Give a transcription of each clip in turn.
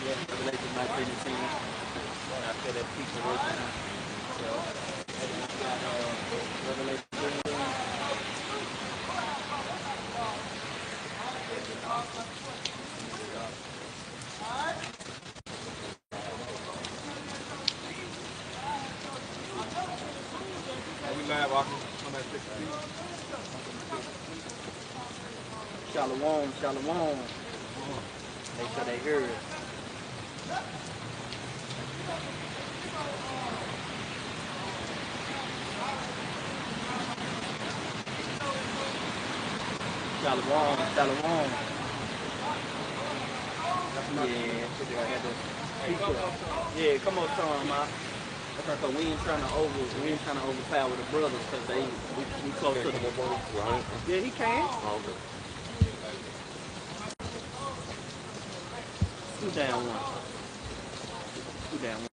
Yeah, Revelation 19 and 10. I feel that people working. So, Revelation 10. We live, Walker. On that 6 feet. Shalom, shalom. Make sure they hear it. Shalom, shalom. Yeah, come on, Tom. So we ain't trying to overpower the brothers because we close to the Right. Yeah, he can. Okay. Two down one. Two down one.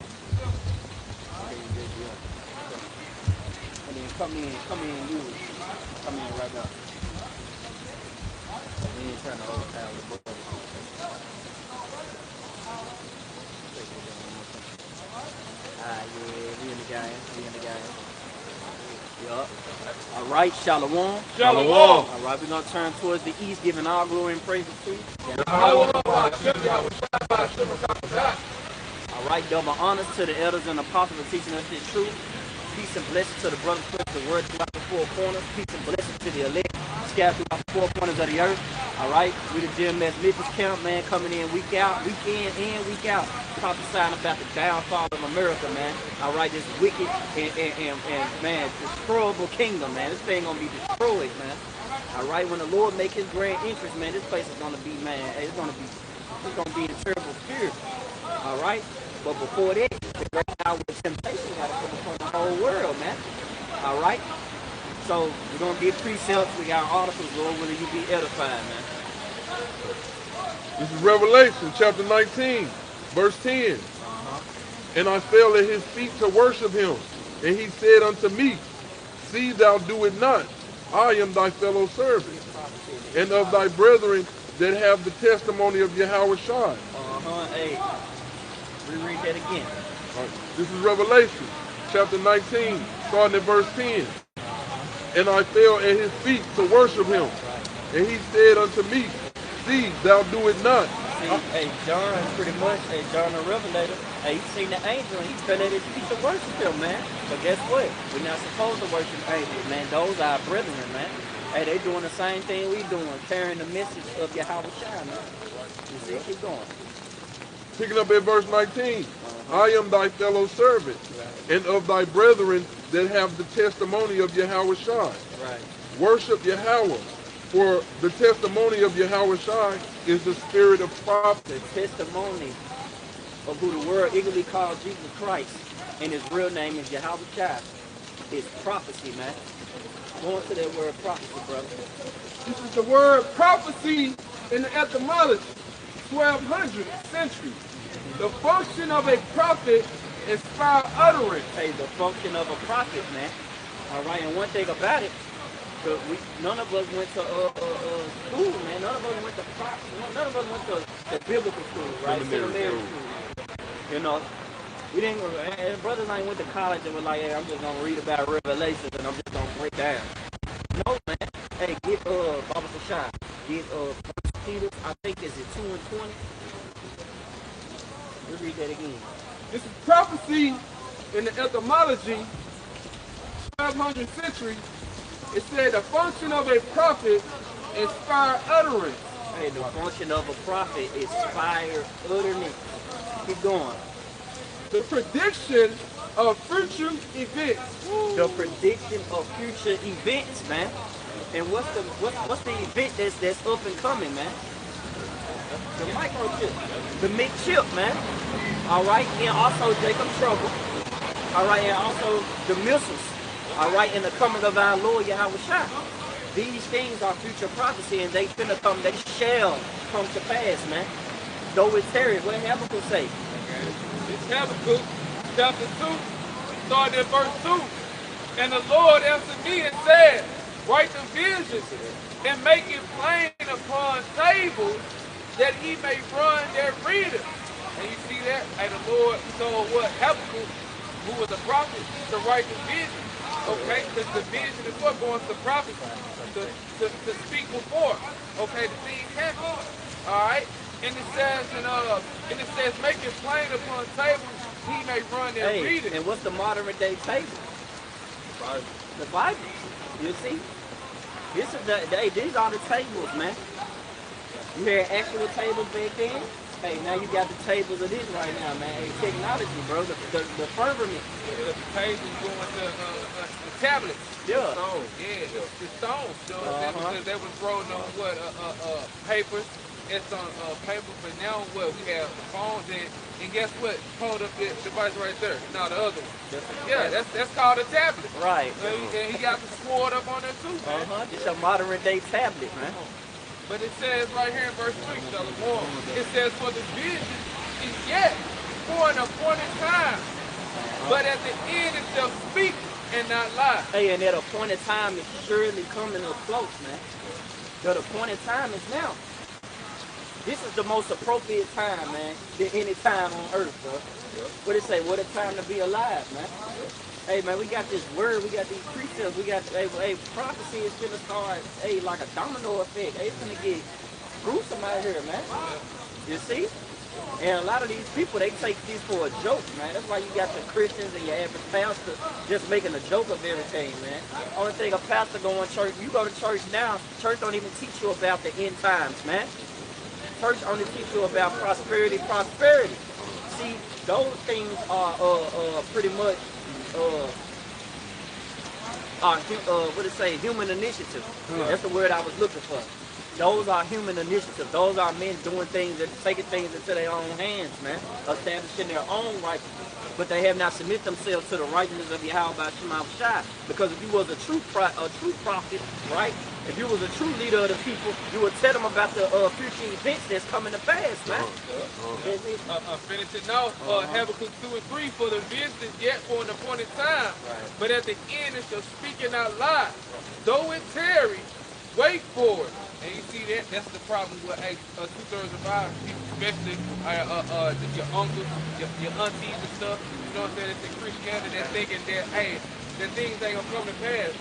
And then come in, you. Come in right now. We ain't trying to overpower the brothers. Yeah, we in the game. Yup. All right, shalom. Shalom. All right, we're going to turn towards the east, giving all glory and praise to you. All right, double honors to the elders and apostles for teaching us this truth. Peace and blessings to the brothers who put the word throughout the four corners. Peace and blessings to the elect scattered throughout the four corners of the earth. All right, we the GMS Memphis camp, man, coming in week out, week in and week out, prophesying about the downfall of America, man. All right, this wicked and man, destroyable kingdom, man. This thing gonna be destroyed, man. All right, when the Lord make His grand entrance, man, this place is gonna be, man, it's gonna be in terrible fear. All right, but before that, the great hour of temptation got to come upon the whole world, man. All right. So we're gonna get precepts. We got articles, Lord, whether you be edified, man. This is Revelation chapter 19, verse 10. And I fell at his feet to worship him. And he said unto me, See thou do it not. I am thy fellow servant, and of thy brethren that have the testimony of Yahweh Shai. Hey, reread that again. Right. This is Revelation chapter 19, starting at verse 10. And I fell at his feet to worship him. And he said unto me, See thou do it not. See, John pretty much, John the Revelator, he seen the angel and he fell at his feet to worship him, man. But guess what? We're not supposed to worship angels, man. Those are our brethren, man. Hey, they doing the same thing we doing, carrying the message of Yahweh Shai, man. You see, keep going. Picking up at verse 19. I am thy fellow servant, and of thy brethren that have the testimony of Yahweh Shai. Right. Worship Yahweh, for the testimony of Yahweh Shai is the spirit of prophecy. The testimony of who the world eagerly calls Jesus Christ, and his real name is Yahweh Shai, is prophecy, man. Going to that word prophecy, brother. This is the word prophecy in the etymology, 1200 century. The function of a prophet inspire utterance. Hey, the function of a prophet, man. All right, and one thing about it, none of us went to school, man. None of us went to none of us went to biblical school, right? Seminary school. You know, we didn't. And brothers ain't went to college and were like, hey, I'm just gonna read about Revelations and I'm just gonna break down. No, man. Hey, get Baba Shai. Get Peter. I think is it 2 and 20. Let's read that again. This is prophecy in the etymology, 1200 century. It said the function of a prophet inspire utterance. Hey, the function of a prophet is inspire utterance. Keep going. The prediction of future events. The prediction of future events, man. And what's the event that's up and coming, man? The microchip, the mid-chip, man. All right, and also Jacob's trouble. All right, and also the missiles. All right, and the coming of our Lord Yahweh Shai. These things are future prophecy, and they finna come. They shall come to pass, man. Though it's tarry, what Habakkuk say? It's Habakkuk chapter 2, starting at verse 2. And the Lord answered me and said, Write the visions and make it plain upon tables, that he may run their readers. And you see that? And the Lord told what Habakkuk, who was a prophet, to write the vision. Okay? Because the vision is what going to prophets to speak before. Okay, the things happen. Alright? And it says, make it plain upon tables, he may run and read it. And what's the modern day table? The Bible. You see? These are the tables, man. You had actual tables back then. Hey, now you got the tables of this right now, man. Hey, technology, bro. The firmament. The tables going to the tablets. Yeah. The stones. Yeah, the stones. You know what I'm saying? Because they was rolling on what papers. It's on paper, but now what we have the phones and guess what? Hold up the device right there. No, the other one. Yeah, that's called a tablet. Right. And he got the sword up on there too, man. It's a modern day tablet, man. But it says right here in verse 3, it says, for the vision is yet for an appointed time, but at the end it shall speak and not lie. Hey, and that appointed time is surely coming up close, man. That appointed time is now. This is the most appropriate time, man, than any time on earth, bro. What it say? What a time to be alive, man. Hey, man, we got this word, we got these precepts, we got, hey, prophecy is gonna start, hey, like a domino effect. Hey, it's gonna get gruesome out here, man. You see? And a lot of these people, they take this for a joke, man. That's why you got the Christians and your average pastor just making a joke of everything, man. Only thing a pastor going to church, you go to church now, church don't even teach you about the end times, man. Church only teach you about prosperity. See, those things are pretty much what it say, human initiative. That's the word I was looking for. Those are human initiatives. Those are men doing things and taking things into their own hands, man. Establishing their own righteousness. But they have not submitted themselves to the righteousness of Yahweh Shema Shai. Because if you was a true prophet, right? If you was a true leader of the people, you would tell them about the future events that's coming to pass, man. Finish it now. Habakkuk 2 and 3, for the vision yet for an appointed time, but at the end it shall speak and not lie. Though it tarry, wait for it. And you see that? That's the problem with 2/3 of our people, especially your uncles, your aunties and stuff. You know what I'm saying? It's in Christianity, they're thinking that, hey, the things ain't gonna come to pass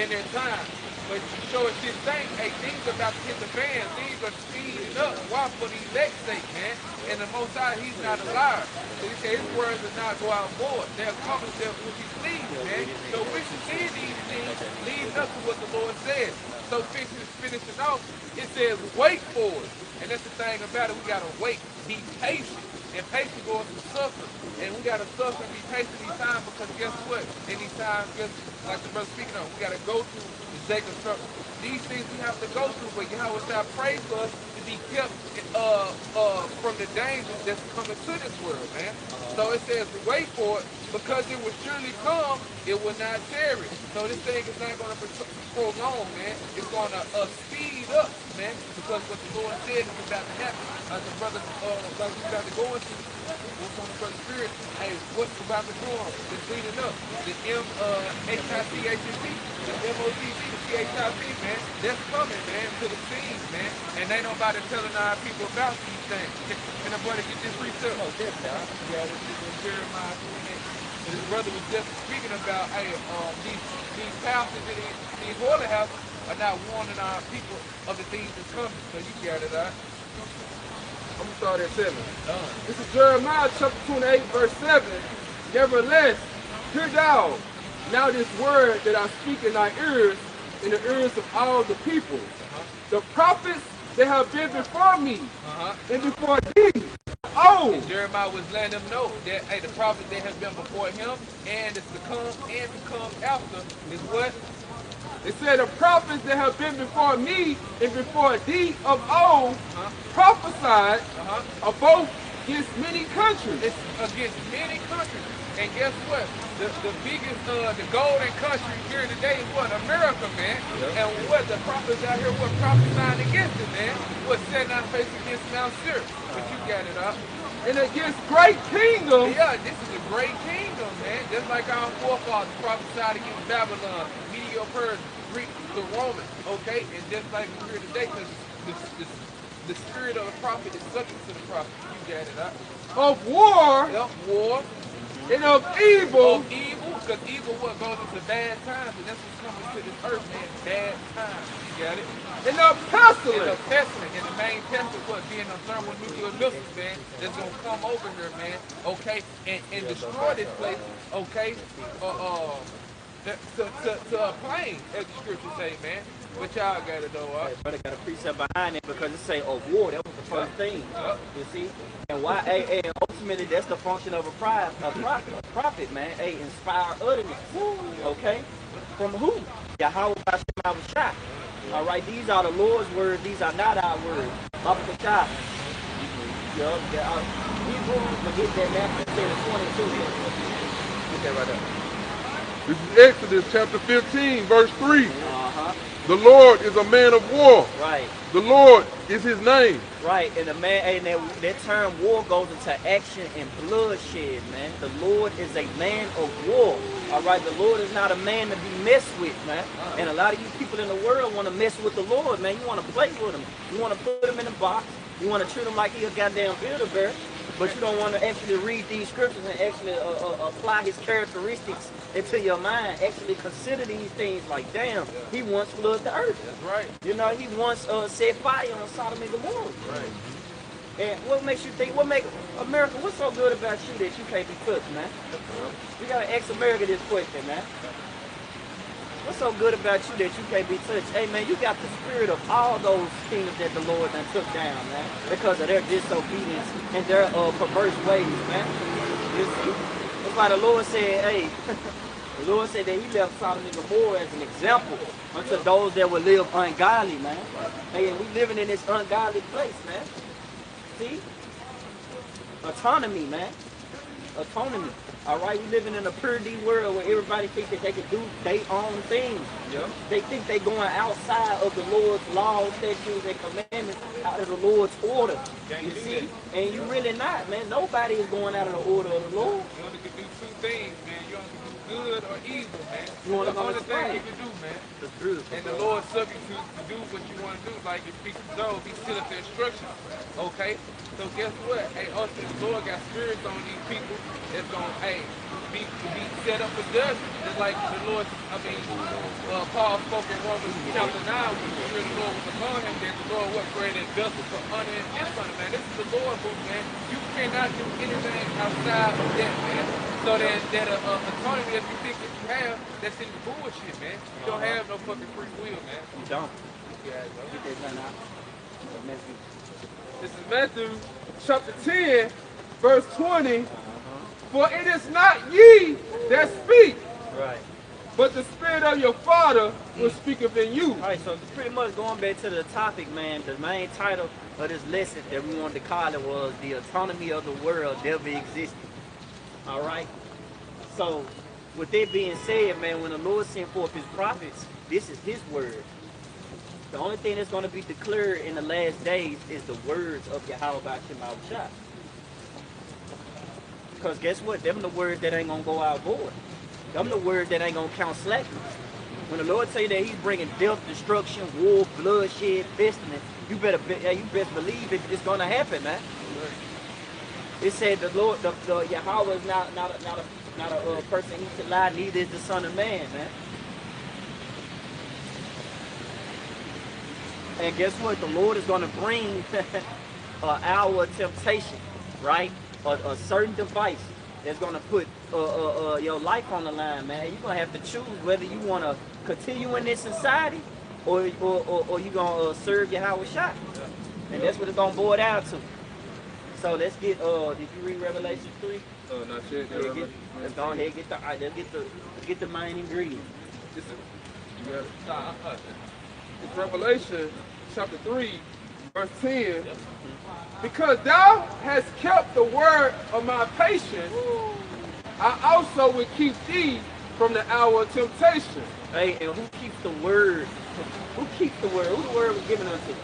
in their time. But you show us this thing, hey, things are about to hit the fan. Things are speeding up. Why? For the elect's sake, man. And the Most High, he's not a liar. So he said his words will not go out void. They'll accomplish them which he pleased, man. So we should see these things leading up to what the Lord says. So finishing off, it says wait for it. And that's the thing about it, we gotta wait, be patient. And patient goes to suffer. And we gotta suffer and be patient these times because guess what? In these times, just like the brother speaking of, we gotta go through the Jacob circle. These things we have to go through, but Yahweh shall pray for us to be kept from the dangers that's coming to this world, man. So it says to wait for it because it will surely come, it will not tarry. So this thing is not going to prolong, man. It's going to speed up, man, because what the Lord said is about to happen. As the brother, like we got to go into, what's on the brother's spirit, hey, what's about to come? It's leading up. The M-H-I-C-H-C, the M-O-T-C, the C-H-I-C, man, that's coming, man, to the scene, man. And ain't nobody telling our people about these things. Can a brother get this precept? Oh, definitely. Yeah, this is Jeremiah 28. His brother was just speaking about, hey, these pastors in these holy houses are not warning our people of the things that's coming. So you got it out. I'm going to start at 7. This is Jeremiah chapter 28, verse 7. Nevertheless, hear thou now this word that I speak in thy ears, in the ears of all the people. The prophets that have been before me and before thee. Oh! And Jeremiah was letting them know that, hey, the prophets that have been before him and is to come and to come after is what? It said the prophets that have been before me and before thee of old prophesied of both against many countries. It's against many countries. And guess what? The biggest, the golden country here today is what? America, man. And what? The prophets out here, what? Prophesying against it, man. What? Setting our face against Mount Seir. But you got it up. And against great kingdoms. Yeah, this is a great kingdom, man. Just like our forefathers prophesied against Babylon, Medio Persia, Greek, the Romans, okay? And just like we're here today, because the the spirit of the prophet is subject to the prophet. You got it, huh? Of war Yep, war. and of evil. Of evil, because evil what goes into bad times, and that's what's coming to this earth, man. Bad times. You got it? And of And pestilence. the pestilence, and the main pestilence what being a thermonuclear missiles, man, that's gonna come over here, man, okay, and destroy this place, okay, to a plane, as the scriptures say, man. But y'all gotta know, Hey, brother got a precept behind it because it say of war. That was the first thing. You see? And why? And ultimately, that's the function of a prophet, man. Hey, inspire utterance. Okay? From who? Yahweh Hashem Shah. All right? These are the Lord's words. These are not our words. Shah. Hebrews, but get that Matthew 10:22. Get that right there. This is Exodus chapter 15, verse 3. Uh-huh. The Lord is a man of war. Right. The Lord is his name. Right, and the man, and that term war goes into action and bloodshed, man. The Lord is a man of war. All right, the Lord is not a man to be messed with, man. And a lot of you people in the world want to mess with the Lord, man. You want to play with him. You want to put him in a box. You want to treat him like he a goddamn builder, but you don't want to actually read these scriptures and actually apply his characteristics into your mind. Actually consider these things like, damn, he once flooded the earth. That's right. You know, he once set fire on Sodom and Gomorrah. Right. And what makes you think, America, what's so good about you that you can't be touched, man? We got to ask America this question, man. What's so good about you that you can't be touched? Hey, man, you got the spirit of all those kingdoms that the Lord done took down, man, because of their disobedience and their perverse ways, man. You see? That's why the Lord said, hey, the Lord said that he left Sodom and Gomorrah as an example unto those that would live ungodly, man. Hey, and we living in this ungodly place, man. See? Autonomy, man. Autonomy. All right, we living in a purity world where everybody thinks that they can do their own thing. Yep. They think they going outside of the Lord's laws, statutes, and commandments, out of the Lord's order. Can't You do see? that. And you really not, man. Nobody is going out of the order of the Lord. You only can do two things, man. You only can do good or evil, man. You wanna That's the go only to thing Christ. you can do, man. That's beautiful. And the Lord's subject to do what you want to do. Like if speaks to Job, he still at the instructions. Okay? So guess what? Hey, us and the Lord got spirits on these people that's gonna, hey, be set up for judgment. Just like the Lord, Paul spoke in Romans chapter 9 when the Spirit of the Lord was upon him, that the Lord was created vessel for honor and dishonor, man. This is the Lord book, man. You cannot do anything outside of that, man. So that autonomy that you think that you have, that's in the bullshit, man. You don't have no fucking free will, man. You don't. Yeah, bro. Get that done out. Matthew. This is Matthew chapter 10, verse 20. For it is not ye that speak, Right. but the Spirit of your Father which speaketh in you. All right, so pretty much going back to the topic, man, the main title of this lesson that we wanted to call it was The Autonomy of the World Never Existed. All right? So, with that being said, man, when the Lord sent forth his prophets, this is his word. The only thing that's going to be declared in the last days is the words of Yahweh Hashem Shah. Because guess what? Them the words that ain't going to go out void. Them the words that ain't going to count slackness. When the Lord say that he's bringing death, destruction, war, bloodshed, pestilence, you best believe it's going to happen, man. It said the Lord, the Yahweh is not a person he should lie, neither is the Son of Man, man. And guess what? The Lord is going to bring an hour of temptation, right? A certain device that's going to put your life on the line, man. You're going to have to choose whether you want to continue in this society or you're going to serve Yahweh Shah. And that's what it's going to boil down to. So let's get, did you read Revelation 3? Not yet. Let's go ahead and get the main ingredient. This is Revelation chapter 3, verse 10. Because thou hast kept the word of my patience, I also will keep thee from the hour of temptation. Hey, and who keeps the word? Who keeps the word? Who the word was given unto?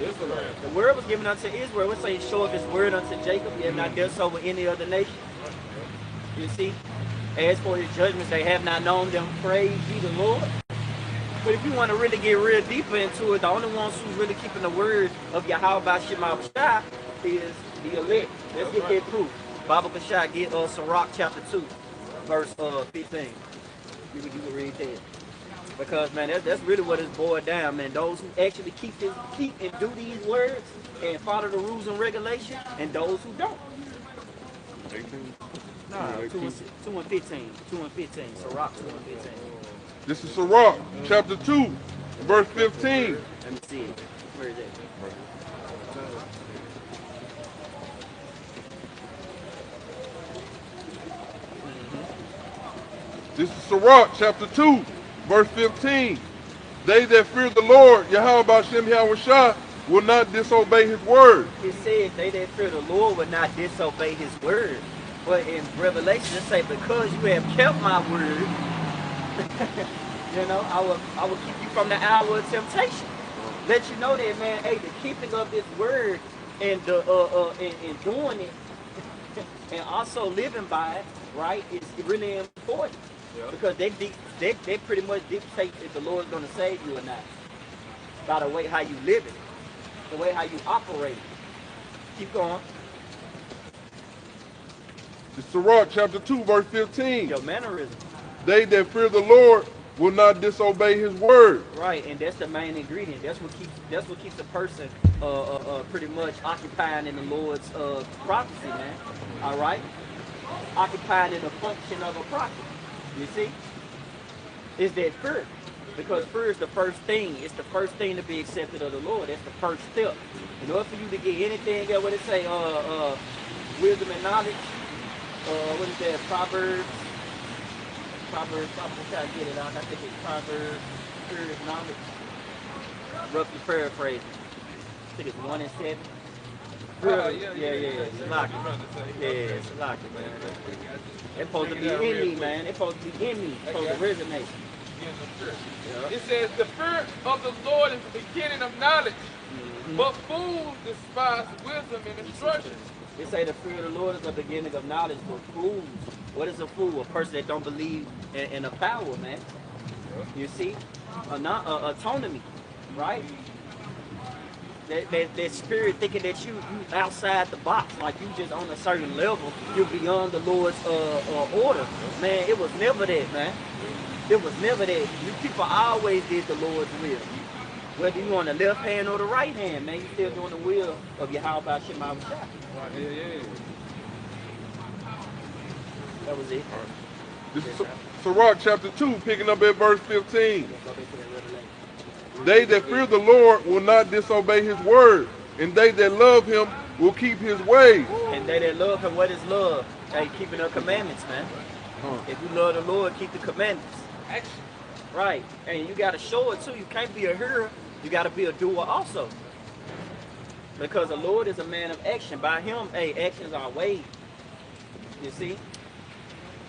Israel. The word was given unto Israel. It says, show his word unto Jacob. He have not done so with any other nation. You see? As for his judgments, they have not known them. Praise ye the Lord. But if you want to really get real deeper into it, the only ones who's really keeping the word of Yahweh Shema Shah is the elect. Let's get that proof. Bible Kashai, get Sirach chapter 2, verse 15. You can read that. Because man, that's really what it's boiled down, man. Those who actually keep and do these words and follow the rules and regulations, and those who don't. 18. Nah, 2 and 15. 2 and 15. Sirach 2 and 15. This is Sirach, chapter 2, verse 15. Let me see it. Where is that? This is Sirach, chapter 2, verse 15. They that fear the Lord, Yahweh Shem Yahushua, will not disobey his word. It says they that fear the Lord will not disobey his word. But in Revelation it say, because you have kept my word, you know, I will keep you from the hour of temptation. Let you know that, man, hey, the keeping of this word and the and doing it and also living by it, right, is really important. Yeah. Because they pretty much dictate if the Lord's gonna save you or not. By the way how you live it, the way how you operate. Keep going. It's Sirach chapter 2, verse 15. Your mannerism. They that fear the Lord will not disobey his word. Right, and that's the main ingredient. That's what keeps a person pretty much occupying in the Lord's prophecy, man. All right, occupying in the function of a prophet. You see, is that fear? Because fear is the first thing. It's the first thing to be accepted of the Lord. That's the first step. In order for you to get anything else, what it say, wisdom and knowledge. What is that? Proverbs, try to get it out. I think it's Proverbs, fear is knowledge. Roughly paraphrasing. I think it's 1 and 7. Yeah. It's locked. Yeah, it's locked, man. It's supposed to be in me, man. It's supposed to be in me. It's supposed to resonate. Yeah. It says, the fear of the Lord is the beginning of knowledge, but fools despise wisdom and instruction. They say the fear of the Lord is the beginning of knowledge, but fools. What is a fool? A person that don't believe in a power, man. You see? Autonomy, right? That spirit thinking that you outside the box, like you just on a certain level, you're beyond the Lord's order. Man, it was never that, man. It was never that. You people always did the Lord's will. Whether you on the left hand or the right hand, man, you still doing the will of Yahweh Shema Shah. Yeah. That was it. This is Sirach chapter 2, picking up at verse 15. They that fear the Lord will not disobey his word, and they that love him will keep his ways. And they that love him, what is love? Hey, keeping the commandments, man. If you love the Lord, keep the commandments. Action. Right. And you got to show it too. You can't be a hearer. You got to be a doer also. Because the Lord is a man of action. By him, hey, actions are weighed. You see?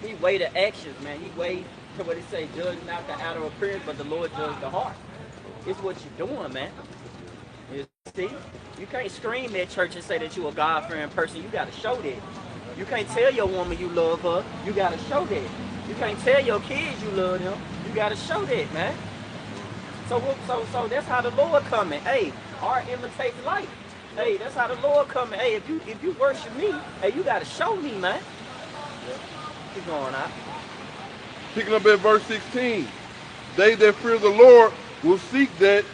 He weighed the actions, man. He weighed, to what he say, judge not the outer appearance, but the Lord judge the heart. It's what you're doing, man. You see? You can't scream at church and say that you're a God-fearing person. You got to show that. You can't tell your woman you love her. You got to show that. You can't tell your kids you love them. You got to show that, man. So that's how the Lord coming. Hey, art imitates life. Hey, that's how the Lord coming. Hey, if you worship me, hey, you got to show me, man. Keep going out. Picking up at verse 16. They that fear the Lord will seek that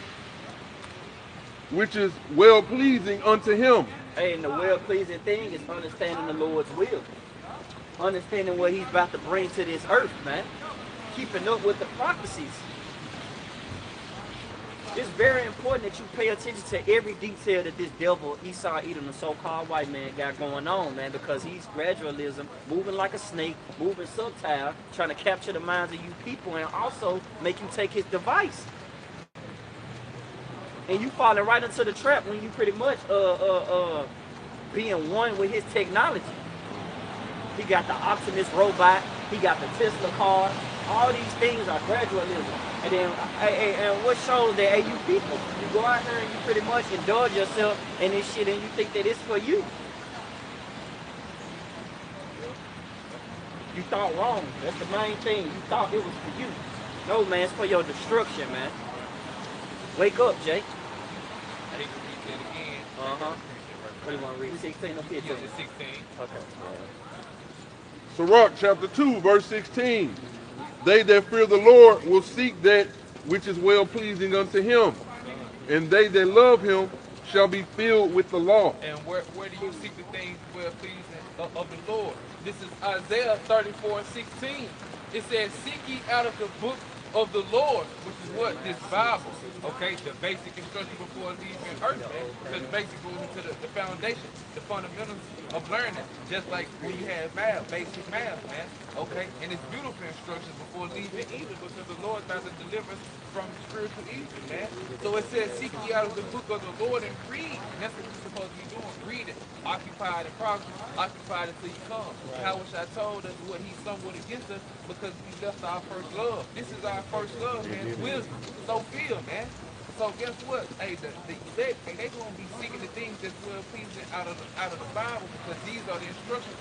which is well-pleasing unto him. Hey, and the well-pleasing thing is understanding the Lord's will. Understanding what he's about to bring to this earth, man. Keeping up with the prophecies. It's very important that you pay attention to every detail that this devil, Esau, Edom, the so-called white man, got going on, man, because he's gradualism, moving like a snake, moving subtile, trying to capture the minds of you people and also make you take his device. And you falling right into the trap when you pretty much being one with his technology. He got the Optimus robot, he got the Tesla car. All these things are gradualism. And then, and what shows that, hey, you people, you go out here and you pretty much indulge yourself in this shit and you think that it's for you. You thought wrong. That's the main thing. You thought it was for you. No, man, it's for your destruction, man. Wake up, Jake. I hate to read that again. Uh-huh. What do you want to read? 16 or 15? Yeah, the 16. Okay. Sirach chapter 2, verse 16. They that fear the Lord will seek that which is well pleasing unto him, and they that love him shall be filled with the law. And where do you seek the things well pleasing of the Lord? This is Isaiah 34 and 16. It says, seek ye out of the book of the Lord, which is what? This Bible. Okay, the basic instruction before leaving earth, man. Because basically goes into the foundation, the fundamentals of learning. Just like when you have math, basic math, man. Okay, and it's beautiful instructions before leaving Egypt, because the Lord about to deliver us from spiritual Egypt, man. So it says, seek ye out of the book of the Lord and read. And that's what you're supposed to be doing. Read it. Occupied and prosper. Occupied until you come. Right. How wish I told us what he somewhat against us because we left our first love. This is our first love, man. Wisdom. So feel, man. So guess what? Hey, the elect, hey, they gonna be seeking the things that's well pleasing out of the Bible, because these are the instructions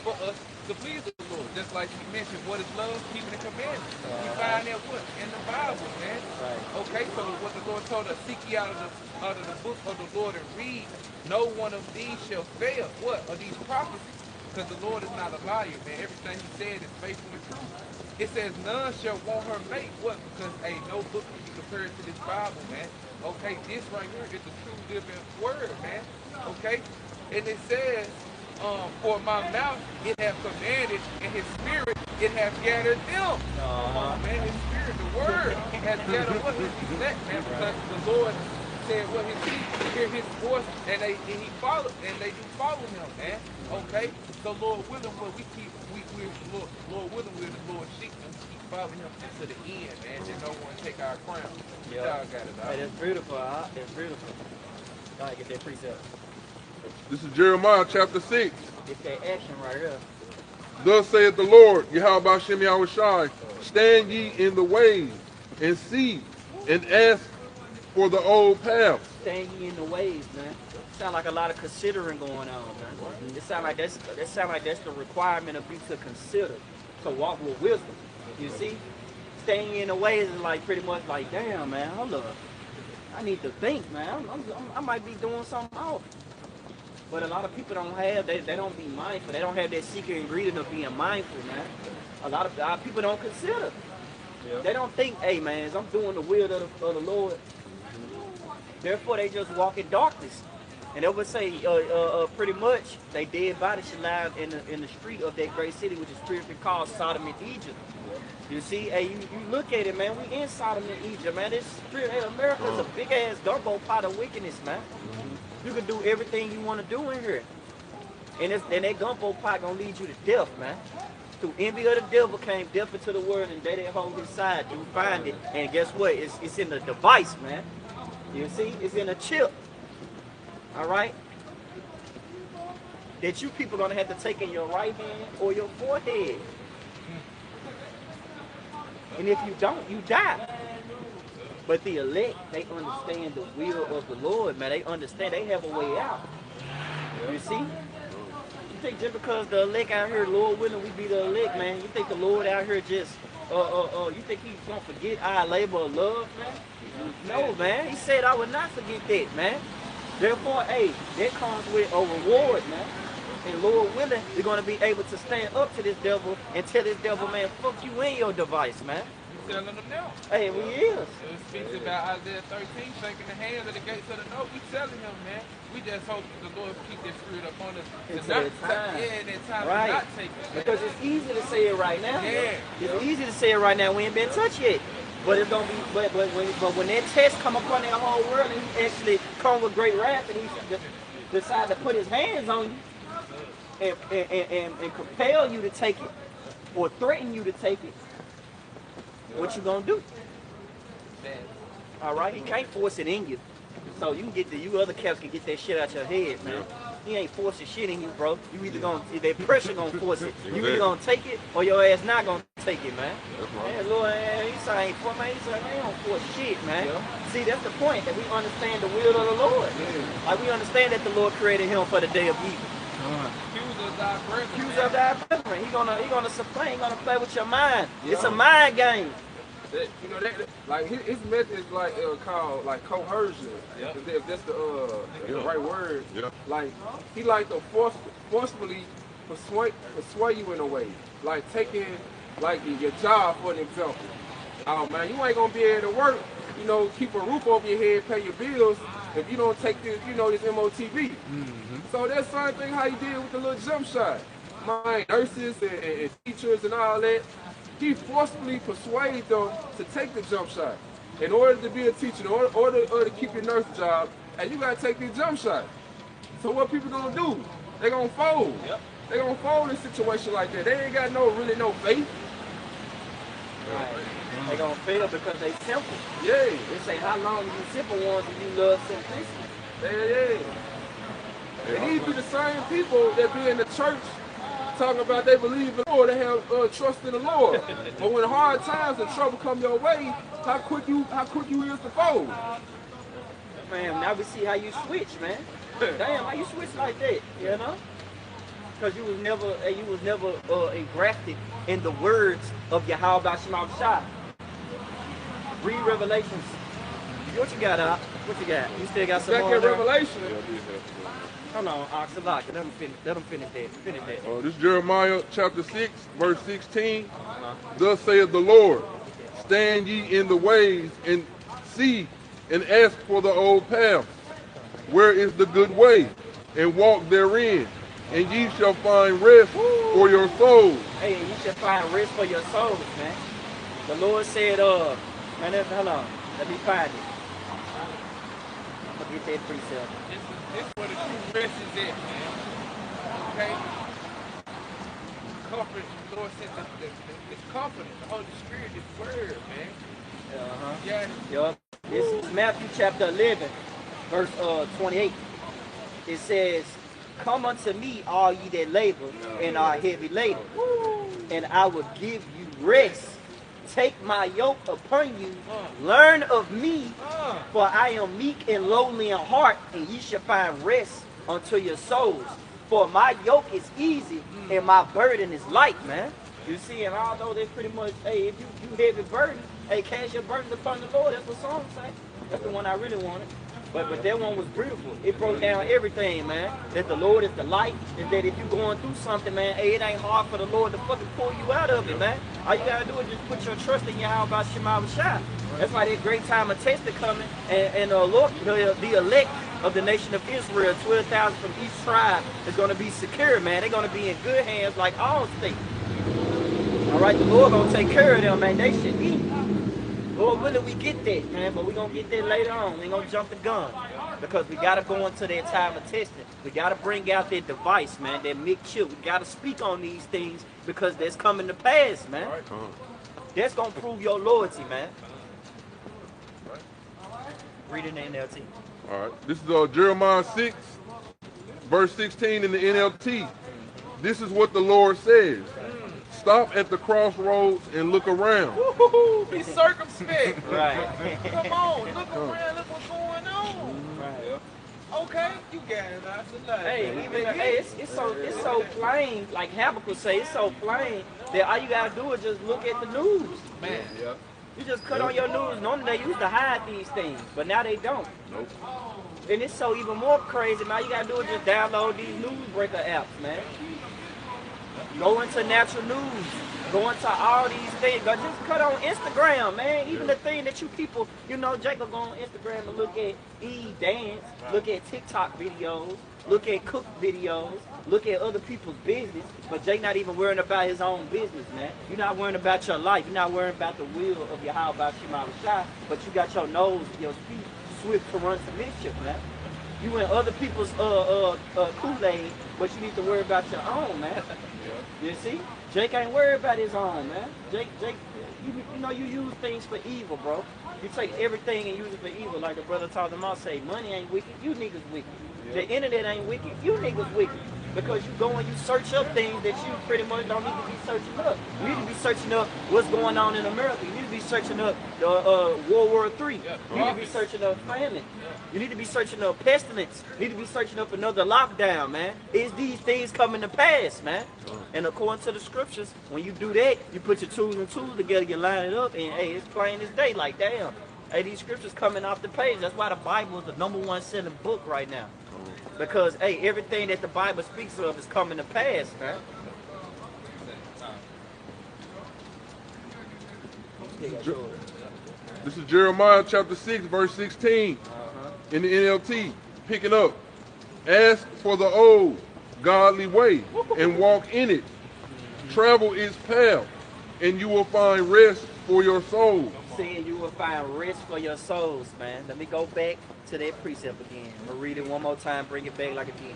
for us to please the Lord. Just like you mentioned, what is love? Keeping the commandments. We find that what? In the Bible, man. Right. Okay, so what the Lord told us, seek ye out of the book of the Lord and read. No one of these shall fail. What? Are these prophecies? Because the Lord is not a liar, man. Everything he said is faithful and true. It says none shall want her mate. What? Because no book can be compared to this Bible, man. Okay, this right here is the true living word, man. Okay? And it says, for my mouth it hath commanded, and his spirit it hath gathered them. Man, his spirit, the word, has gathered what? His elect, man. Because the Lord said what his people hear his voice, and they do follow him, man. Okay? So Lord willing, what we keep Lord willing, we're the Lord sheep, and we keep following him to the end, man. That no one take our crown. Yeah. Y'all got it, Hey, that's beautiful. That's beautiful. Go ahead, get that precept. This is Jeremiah chapter 6. Get that action right here. Thus saith the Lord, Yahweh Shem Yahushai, stand ye in the ways, and see, and ask for the old paths. Stand ye in the ways, man. Sound like a lot of considering going on, man. It sound like that's the requirement of you to consider, to walk with wisdom. You see, staying in the ways is like pretty much like, damn, man, hold up, I need to think, man. I might be doing something off. But a lot of people don't have, they don't be mindful. They don't have that secret ingredient of being mindful, man. A lot of people don't consider. Yeah. They don't think, hey, man, I'm doing the will of the Lord. Therefore, they just walk in darkness. And they would say, pretty much, they dead bodies should lie in the street of that great city, which is spiritually called Sodom and Egypt. You see, hey, you look at it, man. We in Sodom and Egypt, man. This spirit, hey, America's a big ass gumbo pot of wickedness, man. You can do everything you want to do in here, and that gumbo pot gonna lead you to death, man. Through envy of the devil came death into the world, and they that hold his side, you find it. And guess what? It's in the device, man. You see, it's in a chip. All right, that you people gonna have to take in your right hand or your forehead. And if you don't, you die. But the elect, they understand the will of the Lord, man. They understand, they have a way out. You see? You think just because the elect out here, Lord willing, we be the elect, man, you think the Lord out here just, you think he's gonna forget our labor of love, man? No, man. He said I would not forget that, man. Therefore, hey, that comes with a reward, man. And Lord willing, we're going to be able to stand up to this devil and tell this devil, man, fuck you in your device, man. You're telling them now. Hey, we is. It speaks about Isaiah 13, shaking the hands of the gates of the north. We telling him, man. We just hope the Lord keep that spirit up on us. Until that time. Yeah, that time right. to not take it. Man. Because it's easy to say it right now. Yeah. It's easy to say it right now. We ain't been touched yet. But it's gonna be, but when that test come upon that whole world, and he actually come with great wrath, and he decide to put his hands on you and compel you to take it, or threaten you to take it, what you gonna do? All right, he can't force it in you. So you can get you other cats can get that shit out your head, man. He ain't forcing shit in you, bro. You either gonna, that pressure gonna force it. You either gonna take it or your ass not gonna take it, man. Man, Lord, he said ain't for man. He said, man, he don't force shit, man. Yeah. See, that's the point, that we understand the will of the Lord. Yeah. Like we understand that the Lord created him for the day of evil. Accuse of thy brethren. He gonna supplant. He gonna play with your mind. Yeah. It's a mind game. You know that like his method is like called like coercion. Yeah. If that's the right word. Yeah. Like he like to forcefully persuade you in a way. Like taking like your job for an example. Oh man, you ain't gonna be able to work. You know, keep a roof over your head, pay your bills if you don't take this. You know this MOTV. So that's the same thing how he did with the little jump shot. My nurses and teachers and all that. He forcefully persuaded them to take the jump shot. In order to be a teacher, in order to keep your nurse job, and you gotta take this jump shot. So what people gonna do? They gonna fold. Yep. They gonna fold in a situation like that. They ain't got really no faith. Right. They gonna fail because they simple. Yeah. They say, how long you simple ones and you love simplicity? Yeah. And these be the same people that be in the church talking about they believe in the Lord, they have trust in the Lord. But when hard times and trouble come your way, how quick you is to fold. Man, now we see how you switch, man. Damn, how you switch like that, you know? Because you was never engrafted in the words of Yahweh Shema Shah. Read Revelations. What you got, Op? What you got? You still got some Back more in there? Revelation. Hold on, Oxalock. Let them finish that. Finish that. This is Jeremiah chapter 6, verse 16. Thus saith the Lord, stand ye in the ways and see and ask for the old path. Where is the good way? And walk therein, and ye shall find rest for your souls. Hey, you should find rest for your souls, man. The Lord said, man, hold on. Let me find it. I'm gonna get that precept. This is where the true rest is at, man. Okay? Comfort, the Lord says this comfort, the Holy Spirit, this word, man. Yeah. Yup. This is Matthew chapter 11, verse 28. It says, come unto me, all ye that labor and are heavy laden, and I will give you rest. Take my yoke upon you, learn of me, for I am meek and lowly in heart, and ye shall find rest unto your souls. For my yoke is easy and my burden is light, man. You see, and although they pretty much, hey, if you heavy burden, hey, cast your burden upon the Lord. That's what songs say. That's the one I really wanted. But that one was beautiful. It broke down everything, man. That the Lord is the light, and that if you're going through something, man, hey, it ain't hard for the Lord to fucking pull you out of it, man. All you gotta do is just put your trust in Yahweh Shema Shah. That's why that great time of testing coming, and Lord, the elect of the nation of Israel, 12,000 from each tribe, is gonna be secure, man. They're gonna be in good hands like all states. All right, the Lord gonna take care of them, man. They should eat. Lord willing, we get that, man, but we gonna get that later on. We ain't gonna jump the gun because we gotta go into that time of testing. We gotta bring out that device, man, that mixture. We gotta speak on these things because that's coming to pass, man. That's gonna prove your loyalty, man. Read it in the NLT. All right. This is Jeremiah 6, verse 16 in the NLT. This is what the Lord says. Stop at the crossroads and look around. Woo-hoo-hoo, be circumspect. Right. Come on, look around, look what's going on. Right. Okay, you got it. That's a lot. Hey, it's so plain. Like Habakkuk say, it's so plain that all you gotta do is just look at the news. Man. Yeah. You just cut on your news. Normally they used to hide these things, but now they don't. Nope. And it's so even more crazy. Now you gotta do is just download these newsbreaker apps, man. Go into natural news. Go into all these things. Go just cut on Instagram, man. Even the thing that you people, you know, Jacob go on Instagram and look at dance, look at TikTok videos, look at cook videos, look at other people's business. But Jake not even worrying about his own business, man. You're not worrying about your life. You're not worrying about the will of Yahweh Shema Shah, but you got your nose, your feet swift to run to mischief, man. You in other people's Kool-Aid, but you need to worry about your own, man. You see? Jake ain't worried about his own, man. Jake, you know you use things for evil, bro. You take everything and use it for evil. Like the brother taught them all, say, money ain't wicked. You niggas wicked. The internet ain't wicked. You niggas wicked. Because you go and you search up things that you pretty much don't need to be searching up. You need to be searching up what's going on in America. You need to be searching up the World War III. You need to be searching up famine. You need to be searching up pestilence. You need to be searching up another lockdown, man. Is these things coming to pass, man? And according to the scriptures, when you do that, you put your tools and tools together, you line it up, and hey, it's plain as day. Like, damn, hey, these scriptures coming off the page. That's why the Bible is the #1 selling book right now. Because, hey, everything that the Bible speaks of is coming to pass, man. This is Jeremiah chapter 6, verse 16 in the NLT. Picking up. Ask for the old godly way and walk in it. Travel its path, and you will find rest for your soul. Saying you will find rest for your souls, man. Let me go back to that precept again. I'm going to read it one more time, bring it back like a DJ.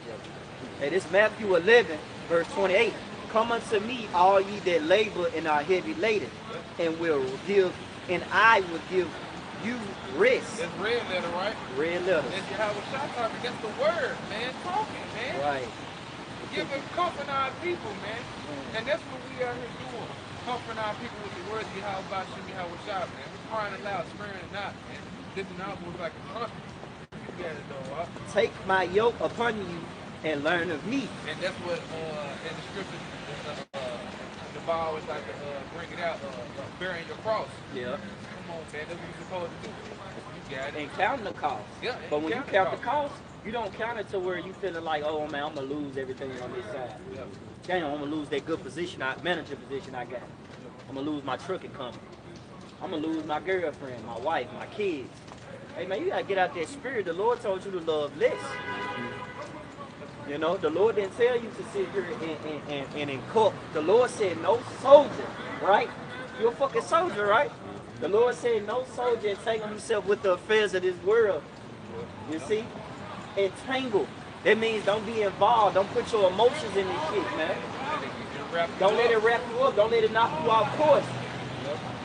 Hey, this Matthew 11, verse 28. Come unto me, all ye that labor and are heavy laden, and I will give you rest. That's red letter, right? Red letter. That's Yahweh Shah talking. That's the word, man. Talking, man. Right. Giving comfort our people, man. And that's what we out here doing. Comforting our people with the words of Yahweh Bashem, Yahweh Shah, man. We're crying aloud, swearing not, man. Lifting our voice like a trumpet. You got it, though, huh? Take my yoke upon you and learn of me. And that's what in the scripture, the Bible always like to bring it out, bearing your cross. Yeah. Come on, man. That's what you're supposed to do. You got it. And counting the cost. Yeah, but when you count the cost, you don't count it to where you feeling like, oh man, I'm gonna lose everything on this side. Yeah. Damn, I'm gonna lose that good position, manager position I got. I'm gonna lose my trucking company. I'm gonna lose my girlfriend, my wife, my kids. Hey man, you gotta get out that spirit. The Lord told you to love less. You know, the Lord didn't tell you to sit here and cook. The Lord said no soldier, right? You're a fucking soldier, right? The Lord said no soldier entangle himself with the affairs of this world. You see? Entangle. That means don't be involved. Don't put your emotions in this shit, man. Don't let it wrap you up. Don't let it knock you off course.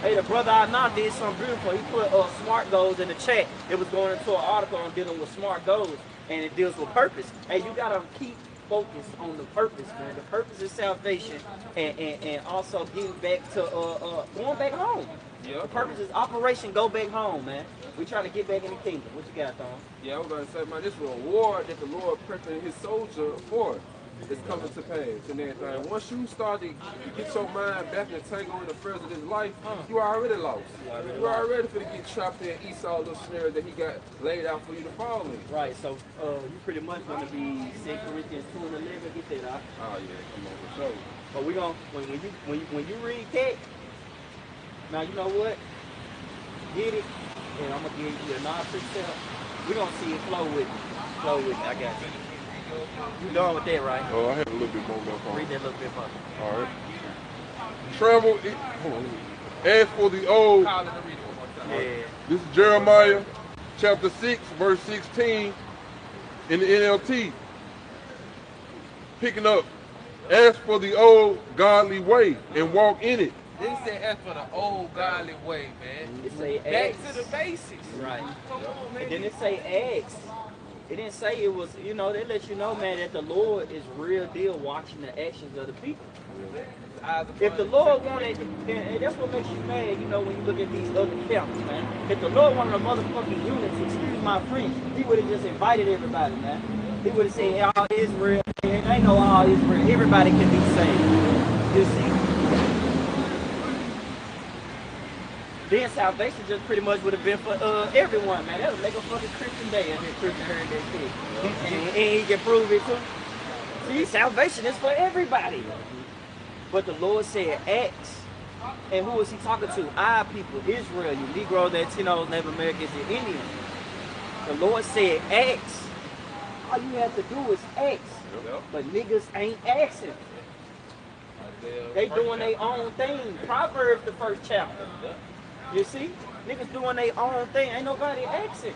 Hey, the brother I know did something beautiful. He put smart goals in the chat. It was going into an article on dealing with smart goals, and it deals with purpose. Hey, you gotta keep focused on the purpose, man. The purpose is salvation, and also getting back to going back home. Yeah. The purpose is Operation Go Back Home, man. We trying to get back in the kingdom. What you got, Tom? Yeah, I was going to say, man, this reward that the Lord preparing his soldier for is coming to pass and everything. Once you start to get your mind back and tangle in the affairs of this life, you already lost. You're already finna get trapped in Esau's little snare that he got laid out for you to fall in. Right, so you pretty much want to be 2 Corinthians 2:11. Get that out. Oh yeah, come on, for sure. But we gonna when you read that, now you know what? Get it, and I'm gonna give you a non-precept. We gonna see it flow with me. Flow with me. I got you. You done with that, right? Oh, I had a little bit more left on. Read that little bit further. All right. Travel it. Hold on. As for the old. Call it and read it one more time. Yeah. This is Jeremiah chapter 6, verse 16 in the NLT. Picking up. Ask for the old godly way and walk in it. Then he said, ask for the old godly way, man. It say Back ask. to the basics. Right. Come on, man. And then it say ask. It didn't say it was, you know, they let you know, man, that the Lord is real deal watching the actions of the people. If the Lord wanted, and that's what makes you mad, you know, when you look at these other camps, man. If the Lord wanted a motherfucking unit, excuse my French, he would have just invited everybody, man. He would have said, hey, all Israel, and they know all Israel, everybody can be saved. You see? Then salvation just pretty much would have been for everyone, man. That would make a fucking Christian day if a Christian heard that shit. And he can prove it too. See, salvation is for everybody. But the Lord said, ask. And who was he talking to? Our people, Israel, you Negroes, Latinos, Native Americans, and Indians. The Lord said, ask. All you have to do is ask. But niggas ain't asking. They doing their own thing. Proverbs, the 1st chapter. You see? Niggas doing their own thing. Ain't nobody asking.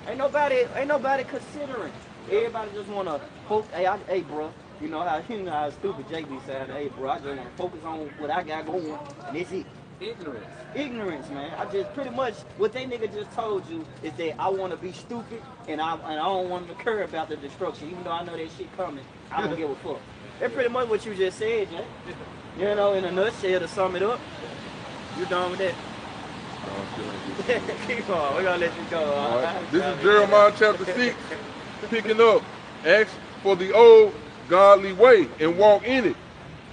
Ain't nobody considering. Everybody just wanna focus. Hey, bro. You know how stupid JB said, hey, bro, I just wanna focus on what I got going, and that's it. Ignorance. Ignorance, man. I just pretty much what they nigga just told you is that I want to be stupid and I don't want to care about the destruction, even though I know that shit coming. I don't give a fuck. That's pretty much what you just said, Jay. You know, in a nutshell, to sum it up. You done with that? Keep on. We're gonna let you go. All right. This is Jeremiah chapter 6, picking up. Ask for the old godly way and walk in it.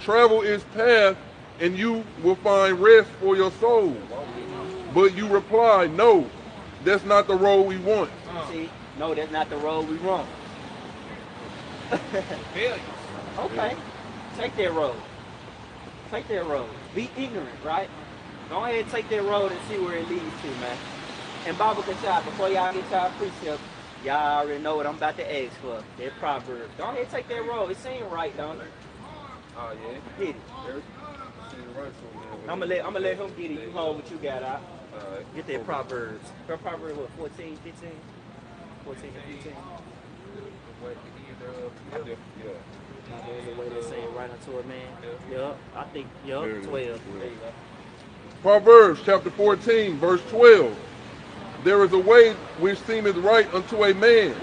Travel its path and you will find rest for your soul. But you reply, no, that's not the road we want. See, no, that's not the road we want. Okay, take that road. Take that road. Be ignorant, right? Go ahead and take that road and see where it leads to, man. And Bible Kashab, before y'all get y'all precept, y'all already know what I'm about to ask for. That proverb. Go ahead and take that road. It seems right, don't it? Oh, yeah. Get it. I'm gonna let him get it. You hold what you got out. Get that Proverbs. Proverbs what, 14, 15? 14 and 15? Yeah. There's a way to say it right unto a man. Yup. I think, 12. There you go. Proverbs chapter 14, verse 12. There is a way which seemeth right unto a man,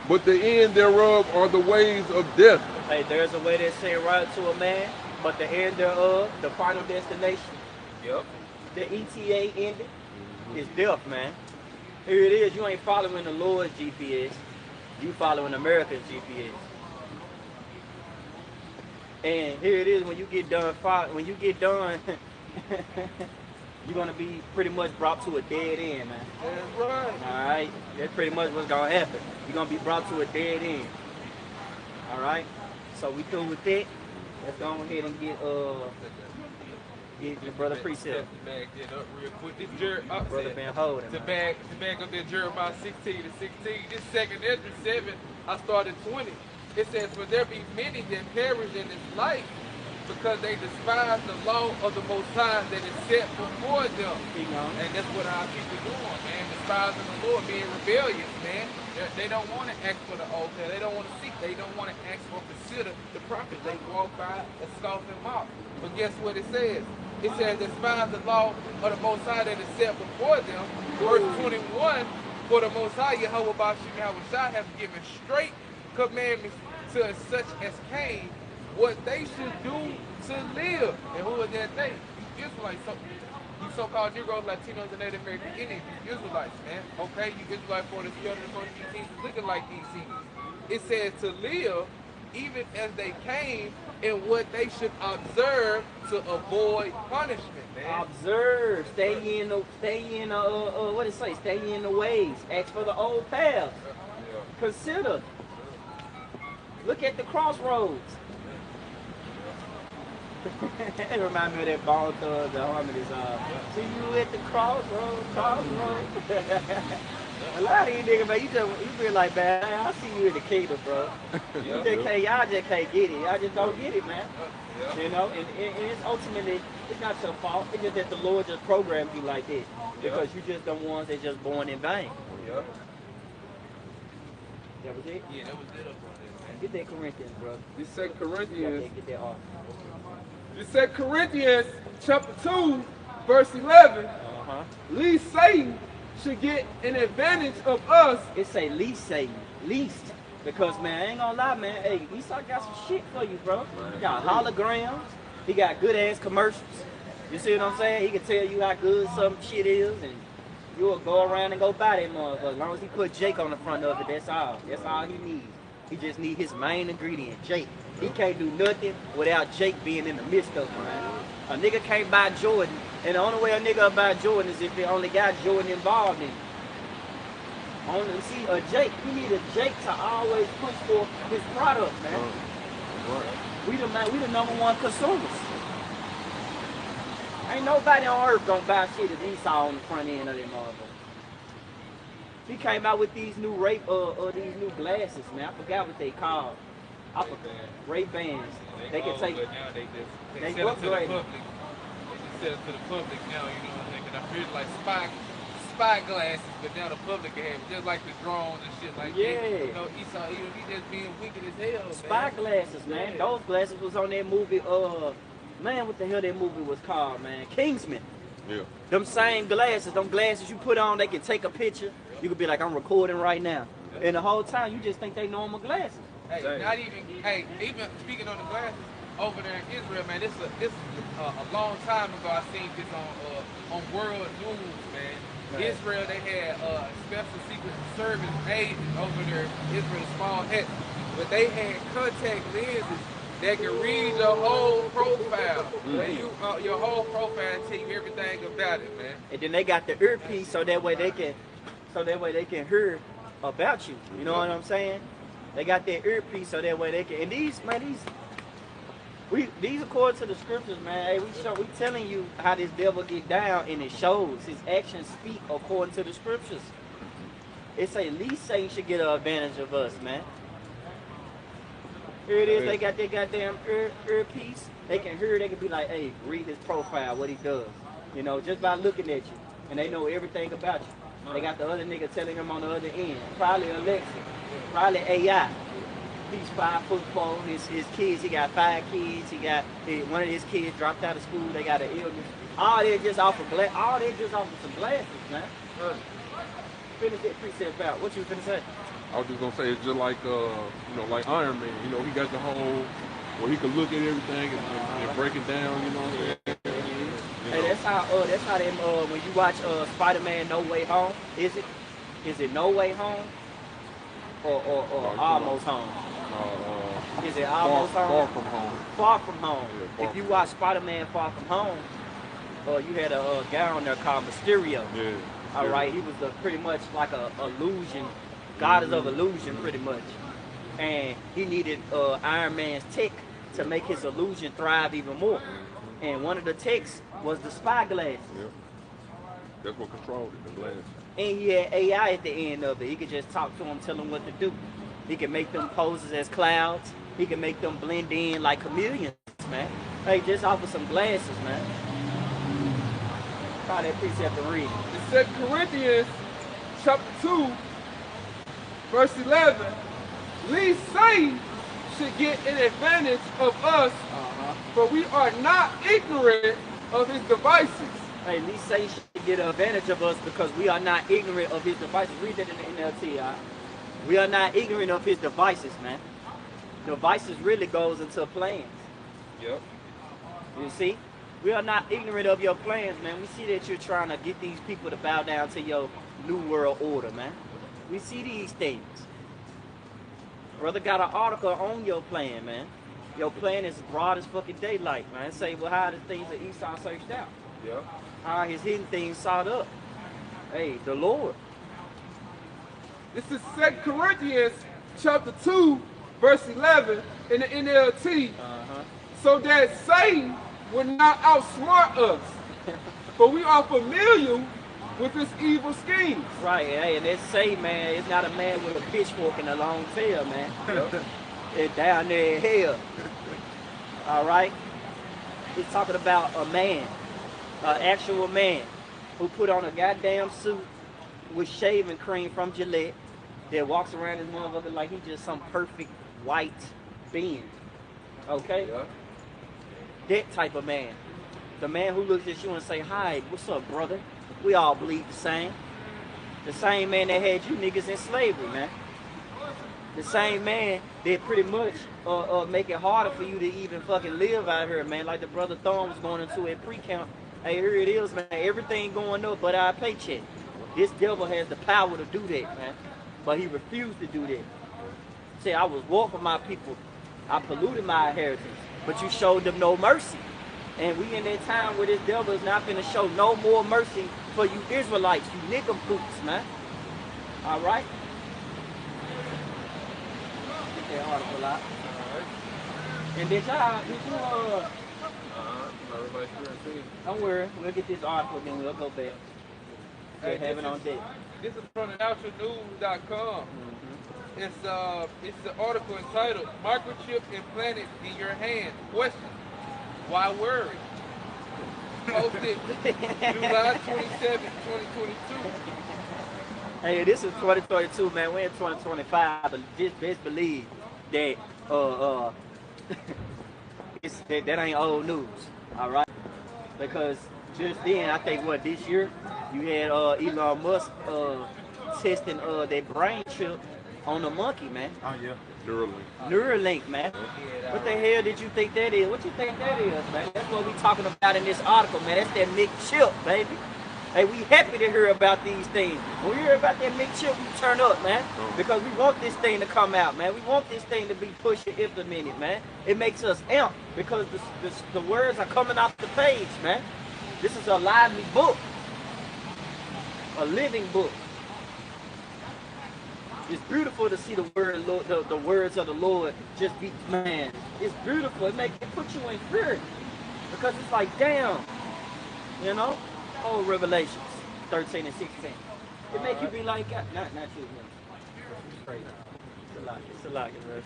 but the end thereof are the ways of death. Hey, there's a way that seems right to a man, but the end thereof, the final destination, the ETA ending, is death, man. Here it is. You ain't following the Lord's GPS. You following America's GPS. And here it is. When you get done, you're gonna be pretty much brought to a dead end, man. That's right. All right. That's pretty much what's gonna happen. You're gonna be brought to a dead end. All right. So we through with that. Let's go ahead and get your brother precept. Bag that up real quick. This Brother been holding. to bag up that Jeremiah 16 to 16. This second Ezra 7, I started 20. It says, for there be many that perish in this life because they despise the law of the Most High that is set before them. And that's what our people doing, man. Despising the Lord, being rebellious, man. They don't want to ask for the altar. They don't want to seek. They don't want to ask or consider the prophets. They walk by and scoff them out. But guess what it says? It says, despise the law of the Most High that is set before them. Verse 21, for the Most High, Yahweh Bashim Yahweh Shai, have given straight commandments to such as came what they should do to live. And who is that they? You Israelites, you so-called Negroes, Latinos, and Native American Indians, you Israelites, man. Okay, you Israelites for the skelter for these things looking like these things. It says to live even as they came and what they should observe to avoid punishment, man. Observe, stay in the what it say? Stay in the ways. Ask for the old paths. Consider. Look at the crossroads. It reminds me of that Bone Thugs, the Harmonies. See you at the crossroads. A lot of you niggas, man, you feel like, man, I see you in the kingdom, bro. Y'all just can't get it. Y'all just don't get it, man. You know, and it's ultimately, it's not your fault. It's just that the Lord just programmed you like this. Because you just the ones that just born in vain. That was it? Yeah, that was it up on this, man. Get that Corinthians, bro. This 2 Corinthians. Get that off. This 2 Corinthians chapter 2, verse 11. Least Satan should get an advantage of us. It say least Satan. Least. Because, man, I ain't gonna lie, man. Hey, Esau got some shit for you, bro. He got holograms. He got good-ass commercials. You see what I'm saying? He can tell you how good some shit is, and you'll go around and go buy that motherfucker. As long as he put Jake on the front of it, that's all. That's all he needs. He just need his main ingredient, Jake. He can't do nothing without Jake being in the midst of it, man. A nigga can't buy Jordan, and the only way a nigga will buy Jordan is if they only got Jordan involved in it. Only see a Jake, you need a Jake to always push for his product, man. We the number one consumers. Ain't nobody on earth gonna buy shit if Esau on the front end of that motherfucker. He came out with these new these new glasses, man. I forgot what they called. Ray-Bans. They can take. They sell it to the public. They just sell it to the public now. You know what I'm saying? 'Cause I feel like spy glasses, but now the public can have it, just like the drones and shit like that. You know, Esau, he just being wicked as hell. Spy glasses, man. Those glasses was on that movie. Man, what the hell that movie was called, man? Kingsman. Yeah. Them same glasses, them glasses you put on, they can take a picture. You could be like, I'm recording right now. And the whole time, you just think they normal glasses. Hey, not even. Hey, even speaking on the glasses over there in Israel, man. This a long time ago. I seen this on World News, man. Right. Israel, they had special secret service agents over there. Israel, small hat, but they had contact lenses that can read your whole profile. And your whole profile and tell you everything about it, man. And then they got the earpiece so that way they can hear about you. You know what I'm saying? They got that earpiece so that way they can. And these according to the scriptures, man. Hey, we telling you how this devil get down, and it shows. His actions speak according to the scriptures. It say at least Satan should get an advantage of us, man. Here it is. They got their goddamn earpiece. They can hear. They can be like, hey, read his profile, what he does. You know, just by looking at you, and they know everything about you. They got the other nigga telling him on the other end. Probably Alexa. Probably AI. He's 5'4". His kids, he got 5 kids. He got one of his kids dropped out of school. They got an illness. All they just off of some glasses, man. Finish that precept out. What you finna say? I was just gonna say it's just like like Iron Man. You know, he got the whole where he could look at everything and break it down. You know what I'm saying? Hey, that's how them when you watch Spider-Man No Way Home, is it No Way Home or Almost Home? Is it Almost Home? Far From Home. Far From Home. Yeah, If you watch Spider-Man Far From Home, you had a guy on there called Mysterio. Yeah. All right, he was pretty much like a illusion, goddess of illusion, pretty much, and he needed Iron Man's tech to make his illusion thrive even more. And one of the techs was the spy glasses. Yep. That's what controlled it, the glasses. And he had AI at the end of it. He could just talk to them, tell them what to do. He could make them poses as clouds. He could make them blend in like chameleons, man. Hey, just offer some glasses, man. Try that precept to read. In 2 Corinthians chapter 2, verse 11, least Satan should get an advantage of us, for we are not ignorant of his devices. Hey, at least Satan should get an advantage of us because we are not ignorant of his devices. Read that in the NLT, all right? We are not ignorant of his devices, man. Devices really goes into plans. Yep. You see? We are not ignorant of your plans, man. We see that you're trying to get these people to bow down to your new world order, man. We see these things. Brother got an article on your plan, man. Your plan is broad as fucking daylight, man. Say, well, how are the things that Esau searched out? Yep. How are his hidden things sought up? Hey, the Lord. This is 2 Corinthians chapter 2, verse 11 in the NLT. So that Satan would not outsmart us, for we are familiar with his evil schemes. Right, hey, and let's say, man, it's not a man with a pitchfork and a long tail, man. It's down there in hell. All right? He's talking about a man, an actual man, who put on a goddamn suit with shaving cream from Gillette that walks around this motherfucker like he's just some perfect white being. Okay? Yeah. That type of man. The man who looks at you and say, hi, what's up, brother? We all bleed the same. The same man that had you niggas in slavery, man. The same man that pretty much make it harder for you to even fucking live out here, man. Like the brother Thorne was going into at pre-camp. Hey, here it is, man. Everything going up but our paycheck. This devil has the power to do that, man. But he refused to do that. Say, I was war for my people. I polluted my inheritance. But you showed them no mercy. And we in that time where this devil is not going to show no more mercy for you Israelites, you nincompoofs, man. All right? Get that article out. And then don't worry, we'll get this article, then we'll go back. We'll have it on deck. This is from thenaturalnews.com. It's the article entitled "Microchip Implanted in Your Hand?" Question: Why worry? Posted July 27, 2022. Hey, this is 2022, man. We're in 2025, but just best believe that that ain't old news, all right? Because just then, I think what this year, you had Elon Musk testing that brain chip on the monkey, man. Oh yeah. Neuralink, man. What the hell did you think that is? What you think that is, man? That's what we talking about in this article, man. That's that McChip, baby. Hey, we happy to hear about these things. When we hear about that McChip, we turn up, man. Because we want this thing to come out, man. We want this thing to be pushed and implemented, man. It makes us amp because the words are coming off the page, man. This is a lively book. A living book. It's beautiful to see the words of the Lord just be, man. It's beautiful. It puts you in fear. Because it's like, damn, you know? Oh, Revelations 13 and 16. It make you be like, God, not you, man. It's crazy. It's a lot, man.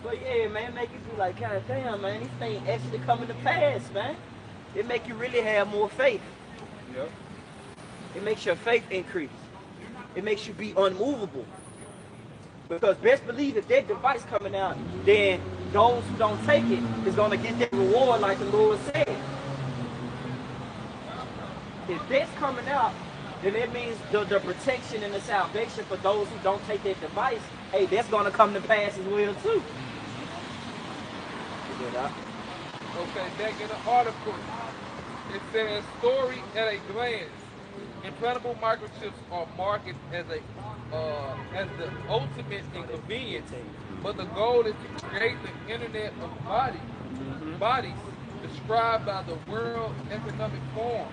But yeah, man, it make you be like, God damn, man, these things actually coming to pass, man. It make you really have more faith. Yep. It makes your faith increase. It makes you be unmovable. Because best believe if that device coming out, then those who don't take it is going to get that reward like the Lord said. If that's coming out, then that means the protection and the salvation for those who don't take that device, hey, that's going to come to pass as well too. Okay, back in the article, it says, story at a glance. Implantable microchips are marketed as the ultimate inconvenience, but the goal is to create the Internet of bodies described by the World Economic Forum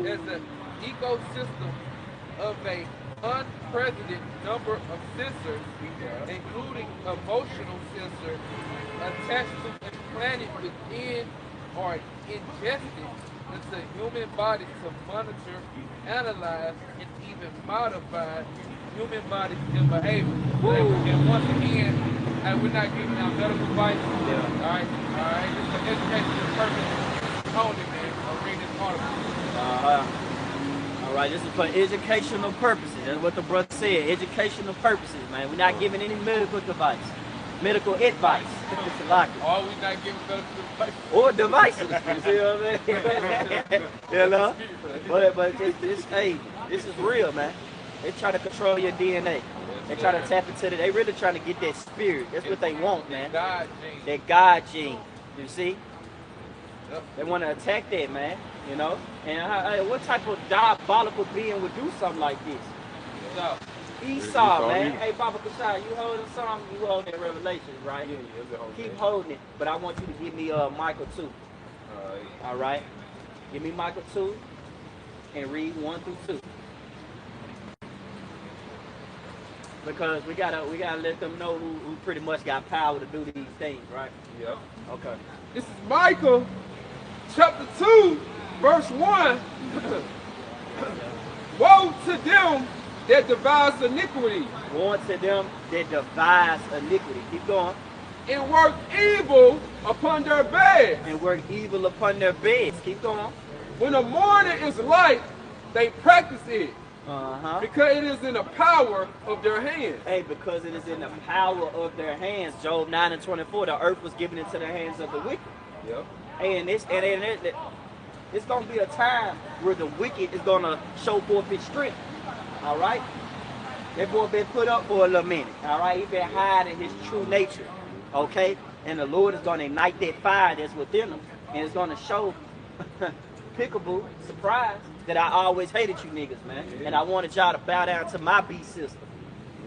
as an ecosystem of an unprecedented number of sensors, including emotional sensors attached to implanted within or ingested into human bodies to monitor, analyze, and even modify human bodies and behavior. And once again, we're not giving out medical advice. All right. This is an educational purpose only, man. I'll read this article. All right, this is for educational purposes. That's what the brother said. Educational purposes, man. We're not giving any medical advice. Medical advice. It's a lot. Or we not giving medical advice. Or devices. You see what I mean? You know? But this is real, man. They try to control your DNA. They try to tap into it. They really trying to get that spirit. That's what they want, man. That God gene. You see? They want to attack that, man. You know? And what type of diabolical being would do something like this? Esau, man. Hey, Baba Kashai, you holding something? You holding that Revelation, right? Yeah. Keep holding it. But I want you to give me Michael 2. All right? Give me Michael 2 and read 1 through 2. Because we gotta let them know who pretty much got power to do these things, right? Yep. Okay. This is Micah, chapter 2, verse 1. Woe to them that devise iniquity. Woe to them that devise iniquity. Keep going. And work evil upon their beds. And work evil upon their beds. Keep going. When the morning is light, they practice it. Because it is in the power of their hands. Hey, because it is in the power of their hands. Job 9 and 24, the earth was given into the hands of the wicked. Yep. Hey, and it's going to be a time where the wicked is going to show forth his strength. All right? That boy been put up for a little minute. All right? He been hiding his true nature. Okay? And the Lord is going to ignite that fire that's within him. And it's going to show, pickable, surprise, that I always hated you niggas, man. Yeah. And I wanted y'all to bow down to my beast system.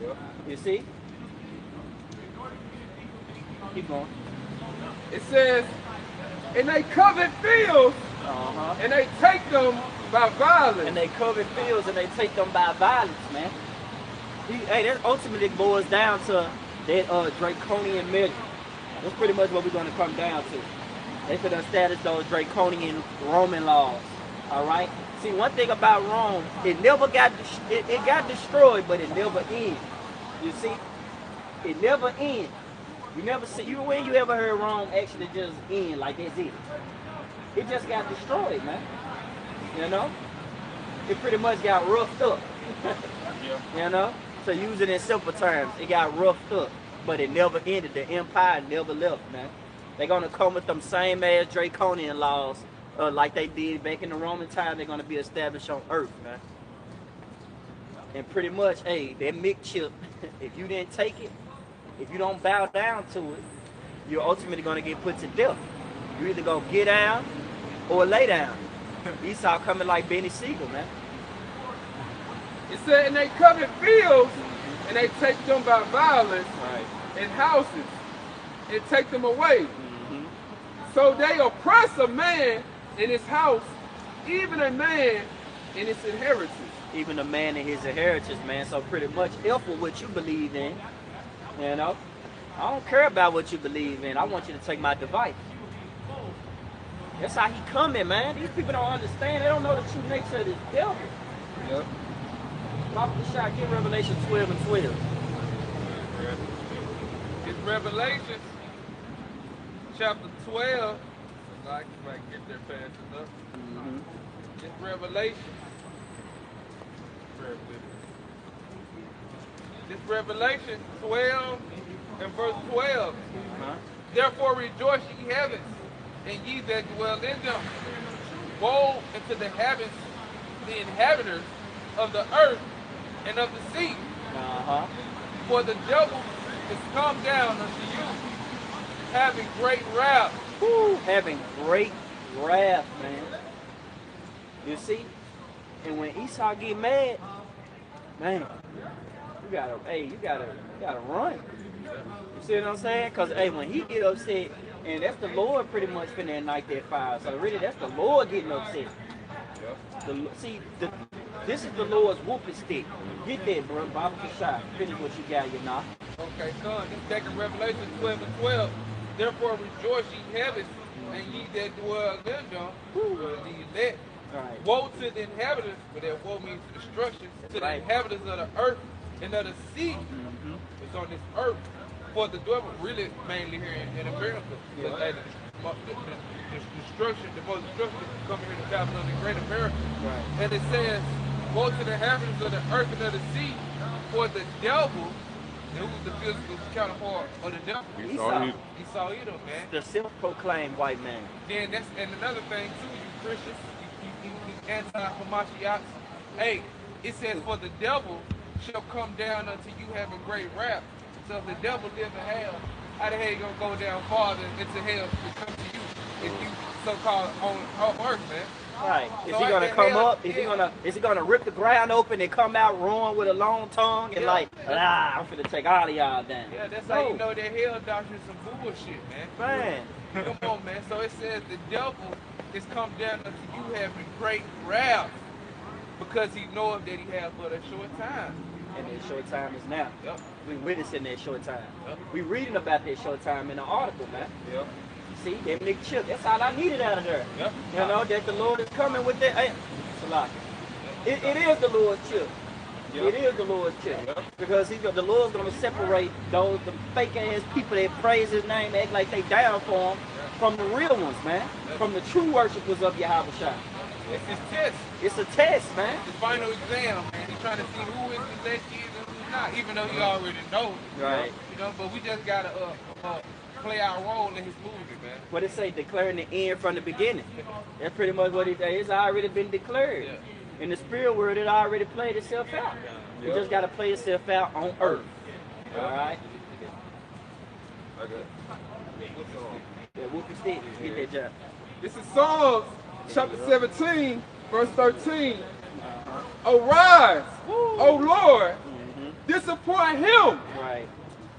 Yep. You see? Keep going. It says, and they covet fields, and they take them by violence. And they covet fields and they take them by violence, man. Hey, that ultimately boils down to that draconian measure. That's pretty much what we're going to come down to. They could establish those draconian Roman laws. All right? See, one thing about Rome, it never got it got destroyed, but it never ended. You see, it never ended. You never see when you ever heard Rome actually just end like that's it. It just got destroyed, man. You know, it pretty much got roughed up. You know, so use it in simple terms, it got roughed up, but it never ended. The empire never left, man. They're going to come with them same ass draconian laws like they did back in the Roman time. They're going to be established on earth, man. And pretty much, hey, that MIG chip, if you didn't take it, if you don't bow down to it, you're ultimately going to get put to death. You're either going to get down or lay down. Esau coming like Benny Siegel, man. It said, and they covet fields, and they take them by violence, Right. and houses, and take them away. Mm-hmm. So they oppress a man in his house, even a man in his inheritance. Even a man in his inheritance, man. So pretty much, if for what you believe in, you know, I don't care about what you believe in. I want you to take my device. That's how he coming, man. These people don't understand. They don't know the true nature of this devil. Yep. Pop the shot, get Revelation 12 and 12. It's Revelation chapter 12. I can get there fast enough. Mm-hmm. It's Revelation. It's Revelation 12 and verse 12. Uh-huh. Therefore rejoice, ye heavens, and ye that dwell in them. Woe unto the heavens, the inhabitants of the earth and of the sea. Uh-huh. For the devil is come down unto you, having great wrath. Woo, having great wrath, man. You see? And when Esau get mad, man, you gotta run. You see what I'm saying? Cause hey, when he get upset, and that's the Lord pretty much finna ignite that fire. So really, that's the Lord getting upset. This is the Lord's whooping stick. Get that, bro. Bible for shot. Finish what you got, you know. Okay, son, this back in Revelation 12 and 12. Therefore rejoice, ye heavens, and ye that dwell in them, the elect. Right. Woe to the inhabitants, but that woe means destruction, to the Right. inhabitants of the earth and of the sea. Mm-hmm. It's on this earth. For the devil, really mainly here in America. Yeah. The destruction, the most destruction is coming here to Babylon in Great America. Right. And it says, woe to the inhabitants of the earth and of the sea, for the devil, and who's the physical counterpart of the devil? Esau Edom, man. The self-proclaimed white man. Then that's and another thing too, you Christians, you anti-Hamashiach. Hey, it says, for the devil shall come down unto you having great wrath. So if the devil live in hell, how the hell you gonna go down farther into hell to come to you if you so-called on earth, man? Right. Is So he gonna at come hell, up? Is he gonna rip the ground open and come out roaring with a long tongue and like, I'm finna take all of y'all down? Yeah, that's how you know that hell doctrine is some bullshit, man. Man. Come on, man. So it says the devil is come down unto you having great wrath because he knoweth that he have but a short time. And that short time is now. Yep. We witnessing that short time. Yep. We reading about that short time in the article, man. Yep. See, that big chip, that's all I needed out of there. Yep. You know, that the Lord is coming with that. Hey, Salaki. It is the Lord's chip. Yep. It is the Lord's chip. Yep. Because the Lord's going to separate the fake ass people that praise his name, act like they down for him, from the real ones, man. From the true worshipers of Yahweh Shai. It's his test. It's a test, man. The final exam, man. He's trying to see who is the elect is and who's not, even though he already knows. Right. You know, but we just gotta play our role in his movie, man. What it say? Declaring the end from the beginning. That's pretty much what it's already been declared. Yeah. In the spirit world, it already played itself out. It just got to play itself out on earth. All right? Okay. Yeah, whoopie stick. Get that job. This is Psalms chapter 17, verse 13. Arise, O Lord, disappoint him, Right.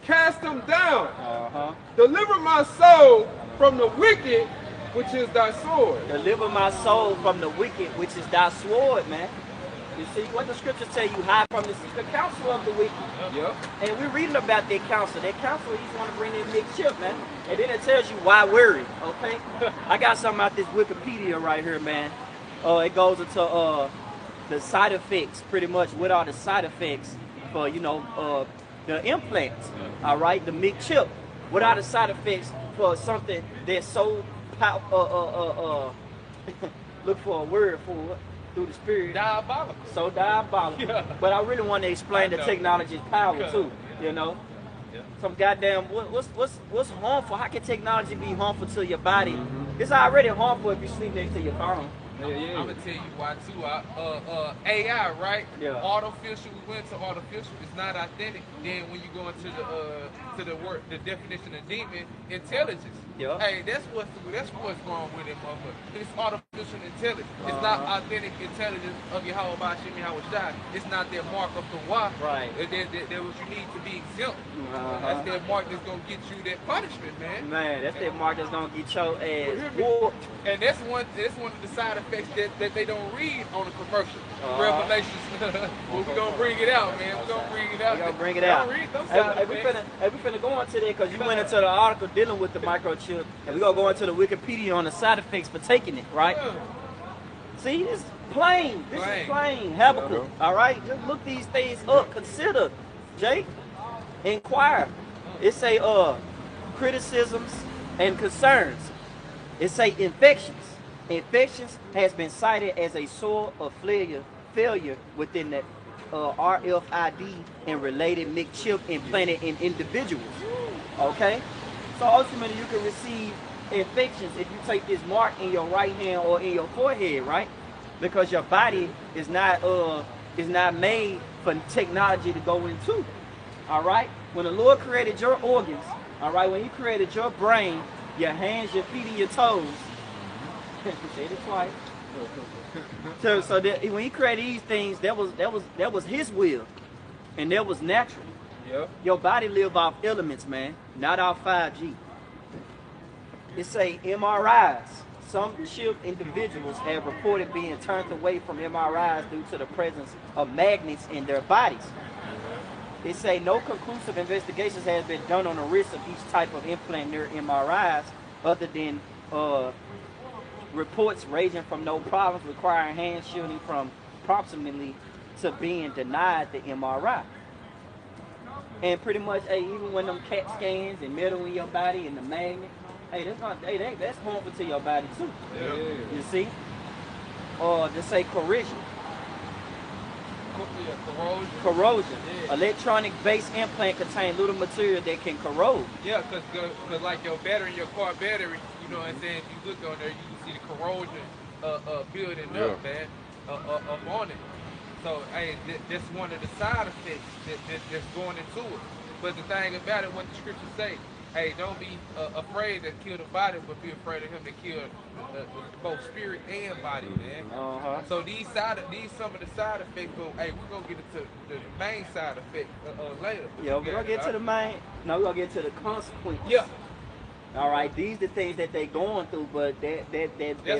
cast him down. Uh-huh. Deliver my soul from the wicked, which is thy sword. Deliver my soul from the wicked, which is thy sword, man. You see, what the scriptures tell you, hide from the counsel of the wicked. Yep. And we're reading about that counsel. That counsel, he's want to bring in big chip, man. And then it tells you why worry, okay? I got something out this Wikipedia right here, man. It goes into the side effects, pretty much what are the side effects for, the implants, all right, the MIG chip. What are the side effects for something that's so look for a word for it through the spirit. Diabolical. So diabolical. Yeah. But I really want to explain the technology's power too, you know. Some goddamn what's harmful? How can technology be harmful to your body? It's already harmful if you sleep next to your phone. I'm gonna tell you why too. AI, right? Yeah. Artificial. We went to artificial. It's not authentic. Then when you go into the word, the definition of demon, intelligence. Yeah. Hey, that's what's going with it, motherfucker. It's artificial intelligence. It's not authentic intelligence of Yahweh Bashim Yahweh Shai. It's not that mark of the why. Right. That what you need to be exempt. That's that mark that's gonna get you that punishment, man. Man, that's that mark that's gonna get your ass whooped. And that's one of the side effects that they don't read on the commercial. Revelations. Well, we're gonna bring it out, man. We're gonna bring it out. We're gonna bring it out. Don't read them side effects. We finna go into that because you went into the article dealing with the microchip, and we're gonna go into the Wikipedia on the side effects for taking it, right? See, this is plain. This is plain. Habakkuk. All right, just look these things up. Consider, Jake. Inquire. It say criticisms and concerns. It say infections. Infections has been cited as a source of failure within the RFID and related mixed chip implanted in individuals. Okay? So ultimately you can receive infections if you take this mark in your right hand or in your forehead, right? Because your body is not made for technology to go into. All right? When the Lord created your organs, all right, when he created your brain, your hands, your feet, and your toes, said it twice. So that when he created these things, that was his will, and that was natural. Yeah. Your body live off elements, man, not off 5G. It say MRIs. Some chip individuals have reported being turned away from MRIs due to the presence of magnets in their bodies. It say no conclusive investigations has been done on the risk of each type of implant near MRIs, other than reports ranging from no problems requiring hand shielding from proximally to being denied the MRI. And pretty much, hey, even when them CAT scans and metal in your body and the magnet, hey, that's harmful to your body too. Yeah. You see? Or just say corrosion. Corrosion. Yeah. Electronic-based implant contain little material that can corrode. Yeah, cause like your car battery, you know what I'm saying? If you look on there, you can see the corrosion building up, man, up on it. So, hey, that's one of the side effects that's going into it. But the thing about it, what the scriptures say, hey, don't be afraid to kill the body, but be afraid of him to kill both spirit and body, man. So some of the side effects, but hey, we're gonna get into the main side effect later. Yeah, we're gonna get to the main. No, we're gonna get to the consequences. Yeah. All right, these the things that they going through, but that's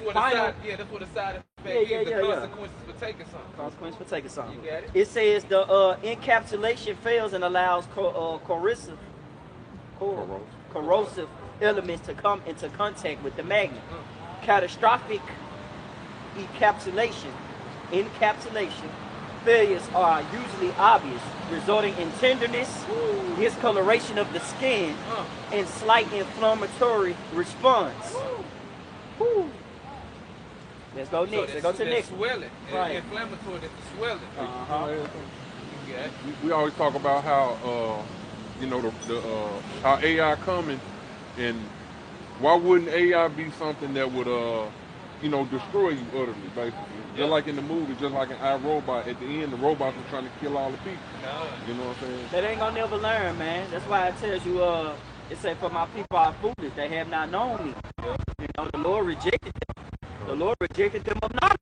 what final. that's what the side effect is. The consequences for taking something. Consequence for taking something. You got it? It says the encapsulation fails and allows corrosive elements to come into contact with the magnet. Catastrophic encapsulation failures are usually obvious, resulting in tenderness, discoloration of the skin, and slight inflammatory response. Let's go next. Let's go to the next one. Swelling. Right. Inflammatory, that's the swelling. Yeah. We always talk about how you know how AI coming, and why wouldn't AI be something that would you know, destroy you utterly, basically? Just like in the movie, just like in iRobot, at the end the robots were trying to kill all the people. You know what I'm saying? They ain't gonna never learn, man. That's why it tells you it say, for my people are foolish, they have not known me. You know, the Lord rejected them. The Lord rejected them of knowledge.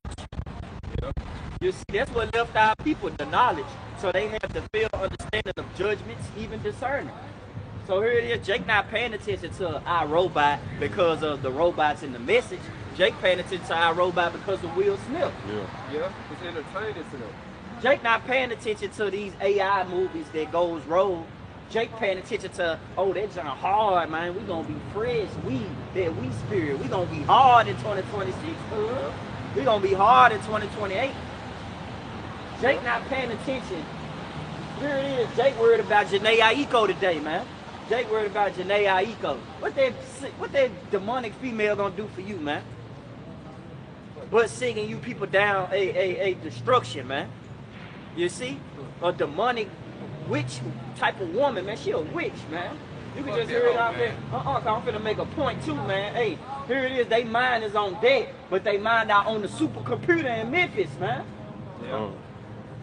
You see, that's what left our people, the knowledge. So they have the fair understanding of judgments, even discerning. So here it is, Jake not paying attention to iRobot because of the robots in the message. Jake paying attention to iRobot because of Will Smith. Yeah, it's entertaining to them. Jake not paying attention to these AI movies that goes rogue. Jake paying attention to, oh, that's hard, man. We gonna be fresh. We spirit. We gonna be hard in 2026. We gonna be hard in 2028. Jake not paying attention. Here it is. Jake worried about Janae Aiko today, man. Jake worried about Janae Aiko. What that demonic female gonna do for you, man? But singing you people down a destruction, man. You see? A demonic witch type of woman, man. She a witch, man. You can Fuck just that hear it hoe, out there. man. Cause I'm finna make a point too, man. Hey, here it is. They mind is on deck, but they mind out on the supercomputer in Memphis, man.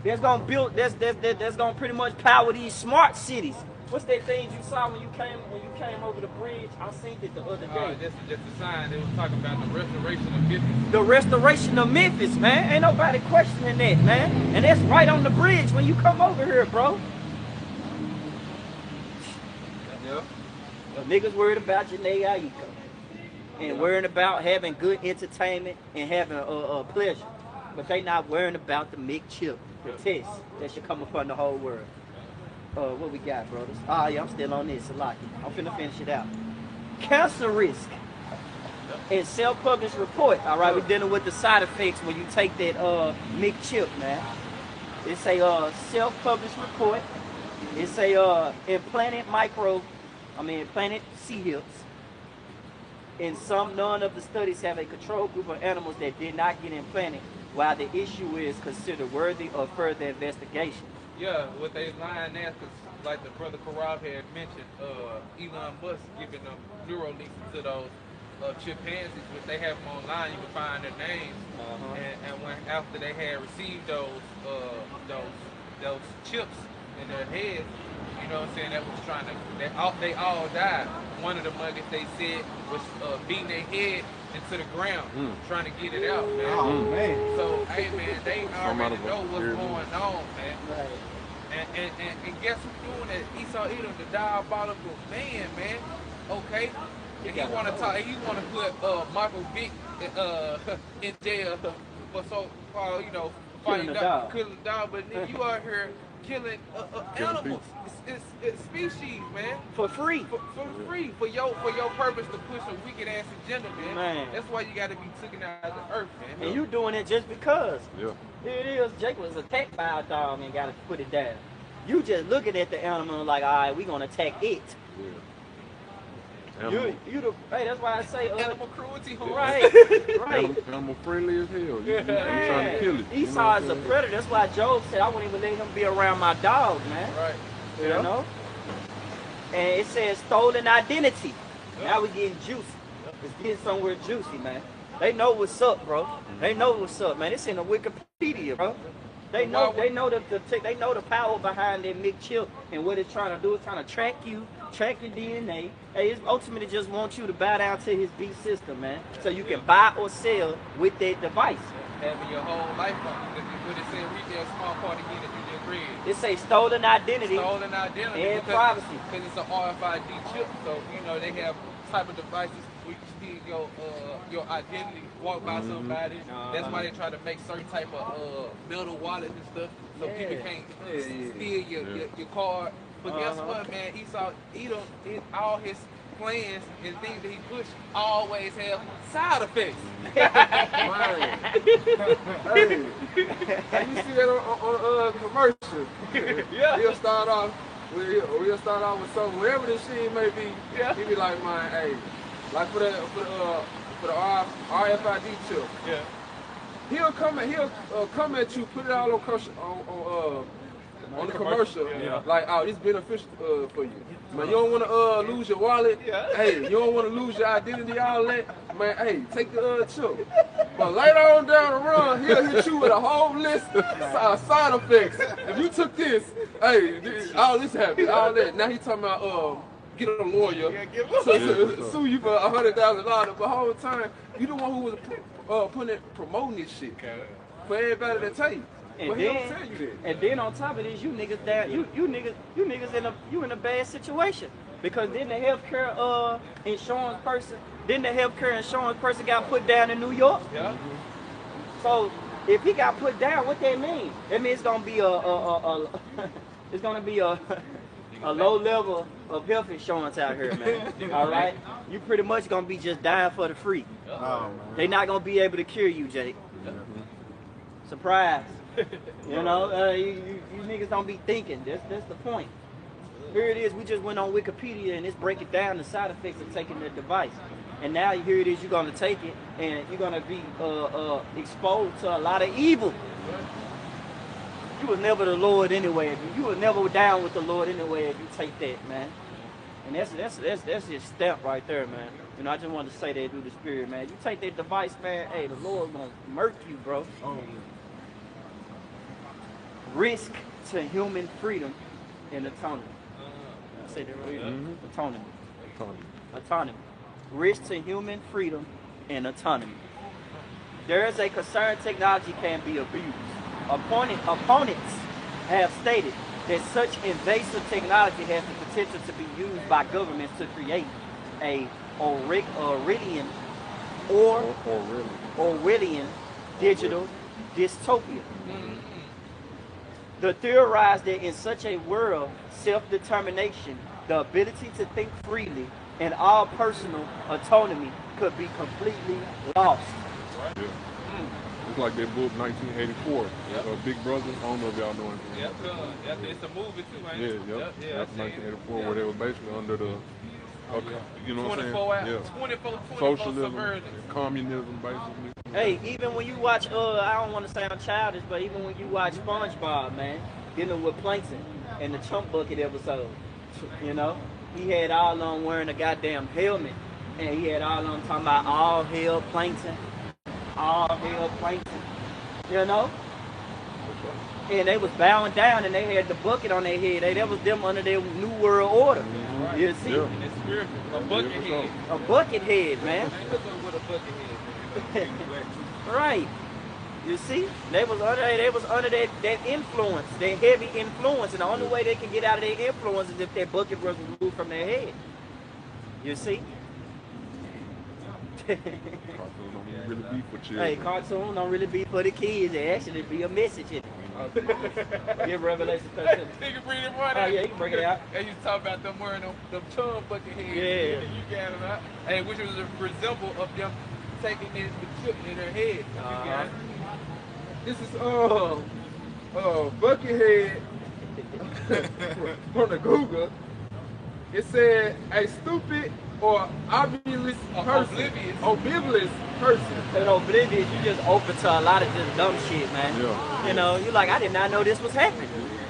That's gonna build. That's gonna pretty much power these smart cities. What's that thing you saw when you came over the bridge? I seen it the other day. That's just a sign. They was talking about the restoration of Memphis. The restoration of Memphis, man. Ain't nobody questioning that, man. And that's right on the bridge when you come over here, bro. Yeah. The niggas worried about Janae Aiko and worrying about having good entertainment and having pleasure. But they not worrying about the Mick chip, the test that should come upon the whole world. What we got, brothers? Yeah, I'm still on this, Salaki. I'm finna finish it out. Cancer risk and self-published report. All right, we're dealing with the side effects when you take that Mick chip, man. It's a self-published report. It's a implanted sea hips. In some, none of the studies have a control group of animals that did not get implanted, while the issue is considered worthy of further investigation. Yeah, what they lying there, because like the brother Karab had mentioned, Elon Musk giving them neural links to those chimpanzees. If they have them online, you can find their names. And when after they had received those chips in their heads, you know what I'm saying, that was trying to, they all died. One of the muggets, they said, was beating their head into the ground, trying to get it out, man. Oh, man. So, hey, man, they already know what's going on, man. Right. And guess who's doing that? Esau Edom, the diabolical man, man. Okay? And he want to talk, he want to put Michael Vick in jail for so far, you know, Killing the dog. killing the dog, but nigga, you out here killing animals. It's species, man. For free. For free. For your purpose to push a wicked ass agenda, man. That's why you gotta be taken out of the earth, man. And you doing it just because. Yeah. Here it is. Jake was attacked by a dog and got to put it down. You just looking at the animal like, all right, we gonna attack it. Yeah. Hey, that's why I say Animal cruelty, homie. right. Animal friendly as hell. You trying to kill it. Esau is a predator. That's why Job said, I wouldn't even let him be around my dogs, man. Right. You know? And it says stolen identity. Now we getting juicy. It's getting somewhere juicy, man. They know what's up, bro. They know what's up, man. It's in the Wikipedia, bro. They know the power behind that Mick chip and what it's trying to do. It's trying to track you, track your DNA. Hey, it's ultimately just wants you to bow down to his beast system, man. So you can buy or sell with that device. Having your whole life on. What it said, read that small part again that you just read. It say stolen identity, And privacy. Because it's an RFID chip, so you know they have type of devices where you can steal your identity, walk by somebody. That's why they try to make certain type of metal wallets and stuff, so people can't steal your card. But guess what, man? Esau, all his plans and things that he pushed always have side effects. Hey, you see that on commercial? Yeah. He'll start off with something, whatever this shit may be. Yeah. He'll be like, man, hey, like for the RFID chip. Yeah. He'll come at you, put it all on the commercial, like, oh, this beneficial for you. Man, you don't want to lose your wallet. Hey, you don't want to lose your identity, all that. Man, hey, take the chip. But later on down the run, he'll hit you with a whole list of side effects. If you took this, hey, all this happened, all that. Now he talking about get a lawyer to sue you for $100,000. But the whole time, you the one who was promoting this shit for everybody to take. And but then, he don't tell you that. And then on top of this, you niggas down, you niggas in a bad situation, because then the healthcare insurance person got put down in New York. Yeah. So if he got put down, what that mean? That means it's gonna be a low level of health insurance out here, man. All right, you pretty much gonna be just dying for the free. They not gonna be able to cure you, Jake. Surprise. You know, you niggas don't be thinking. That's the point. Here it is. We just went on Wikipedia and it's breaking down the side effects of taking the device. And now here it is. You're gonna take it and you're gonna be exposed to a lot of evil. You was never the Lord anyway. You was never down with the Lord anyway if you take that, man. And that's his stamp right there, man. You know, I just wanted to say that through the Spirit, man. You take that device, man, hey, the Lord's gonna murk you, bro. Oh. Risk to human freedom and autonomy. I say that right? Autonomy. Autonomy. Risk to human freedom and autonomy. There is a concern technology can be abused. Opponents have stated that such invasive technology has the potential to be used by governments to create a Orwellian digital dystopia. The theorize that in such a world, self-determination, the ability to think freely, and all personal autonomy could be completely lost. Yeah. It's like that book 1984, Big Brother. I don't know if y'all know it. Yep, it's a movie too, ain't it? Yeah. That's 1984, where they were basically under the, you know what I'm saying? 24 socialism, subversion. communism, basically. Hey, even when you watch, I don't want to sound childish, but even when you watch SpongeBob, man, dealing with plankton and the chump bucket episode, you know, he had all on wearing a goddamn helmet, and he had all on talking about all hail plankton, you know? And they was bowing down, and they had the bucket on their head. That was them under their New World Order. Right. You see? Yeah. It's spiritual. A bucket head. A bucket head, man. Man, look with a bucket head. Right. You see? They was under that influence, that heavy influence, and the only way they can get out of their influence is if that bucket was removed from their head. You see? Cartoon don't even really be for children. Hey, cartoon don't really be for the kids. It actually be a message in it. Give Revelation 13. Nigga, bring it right Oh out. yeah, you can break it out. And you talk about them wearing them chum bucket heads. Yeah. You got it out. Hey, which was a resemble of them taking the chip in their head. You got it. This is Buckethead from the Google. It said a stupid or oblivious person. Oblivious person. And oblivious, you just open to a lot of just dumb shit, man. Yeah. You know, you like, I did not know this was happening.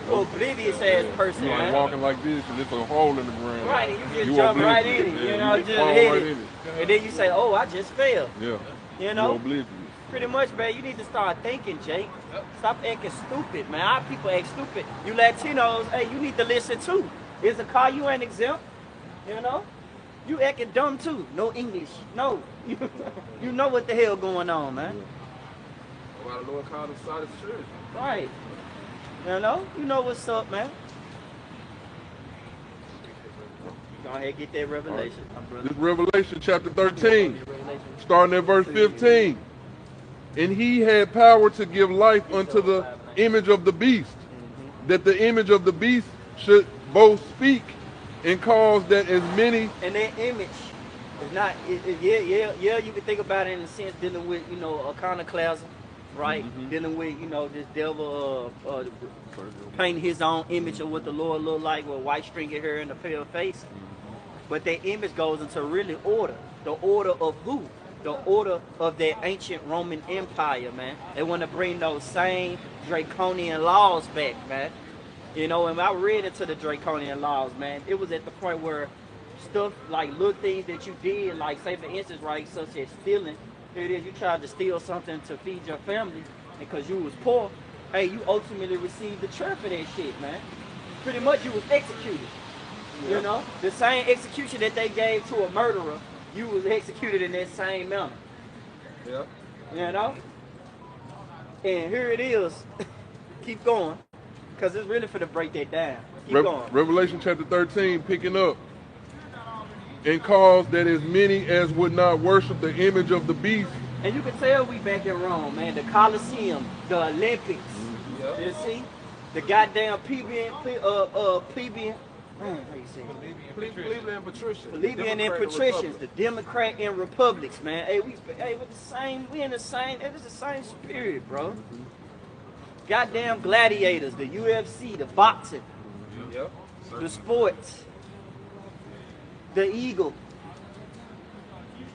Oblivious ass person, You like man. walking like this, and it's a hole in the ground. Right, and you just jump right in it, you know, just hit it. And then you say, oh, I just fell. Yeah. You know? You're oblivious. Pretty much, man, you need to start thinking, Jake. Stop acting stupid, man. Our people act stupid. You Latinos, hey, you need to listen too. Is a car you ain't exempt? You know? You acting dumb too. No English. No. You know what the hell going on, man. Why the Lord called us out of church. Right. You know what's up, man. Go ahead and get that revelation, my brother. This Revelation chapter 13, starting at verse 15. And he had power to give life unto the image of the beast, that the image of the beast should both speak and cause that as many. And that image is not, yeah, you can think about it in a sense dealing with, iconoclasm, right? Dealing with, this devil painting his own image of what the Lord looked like with white stringy hair and a pale face. But that image goes into really order. The order of who? The order of that ancient Roman Empire, man. They want to bring those same draconian laws back, man. And I read into the draconian laws, man. It was at the point where stuff like little things that you did, like say for instance, right, such as stealing. Here it is, you tried to steal something to feed your family because you was poor. Hey, you ultimately received the trap for that shit, man. Pretty much you was executed. Yeah. The same execution that they gave to a murderer, you was executed in that same manner. Yeah. And here it is. Keep going. Because it's really for to break that down. Keep going. Revelation chapter 13, picking up. And cause that as many as would not worship the image of the beast. And you can tell we back in Rome, man. The Colosseum, the Olympics. You see? The goddamn plebeian, Plebeian and patricians, the Democrat and Republics, man. Hey, we in the same spirit, bro. Goddamn gladiators, the UFC, the boxing, the sports, the eagle,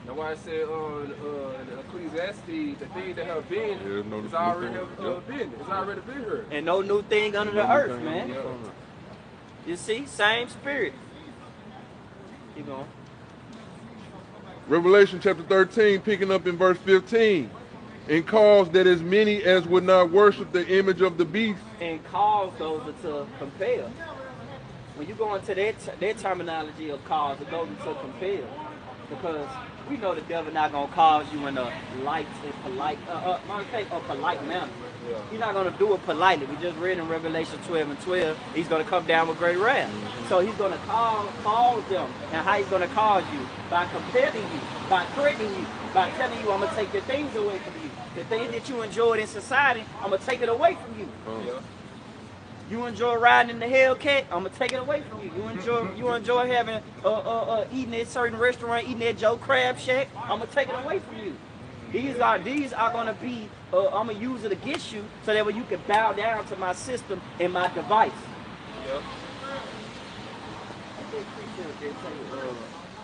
That's why I said in Ecclesiastes, the thing that have been no is new already thing. been. It's already been here. And no new thing under the earth, man. Yeah. You see, same spirit. Keep going. Revelation chapter 13, picking up in verse 15. And cause that as many as would not worship the image of the beast. And cause those to compel. When you go into their terminology of cause, it goes into compel. Because we know the devil not going to cause you in a light and polite, a polite manner. Yeah. He's not going to do it politely. We just read in Revelation 12 and 12, he's going to come down with great wrath. So he's going to cause them. And how he's going to cause you? By compelling you, by threatening you, by telling you, I'm going to take your things away from you. The things that you enjoyed in society, I'm going to take it away from you. Yeah. You enjoy riding in the Hellcat, I'm gonna take it away from you. You enjoy having eating at a certain restaurant, eating at Joe Crab Shack, I'm gonna take it away from you. These are gonna be I'm gonna use it against you so that way you can bow down to my system and my device. Yeah.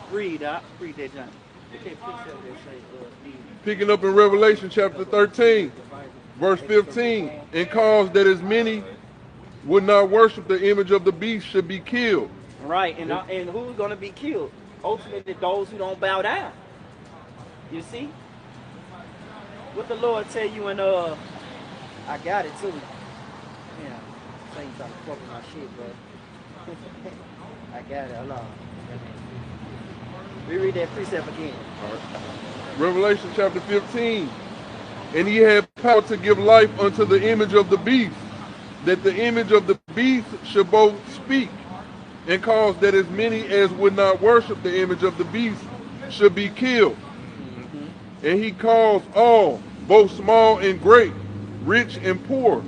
Read that, Johnny. Picking up in Revelation chapter 13, verse 15. And cause that as many would not worship the image of the beast should be killed. Right, and who's going to be killed? Ultimately, those who don't bow down. You see? What the Lord tell you in, I got it too. Yeah, Saint trying to fuck with my shit, but I got it, hold on. We read that precept again. All right. Revelation chapter 15. And he had power to give life unto the image of the beast, that the image of the beast should both speak, and cause that as many as would not worship the image of the beast should be killed. And he caused all, both small and great, rich and poor,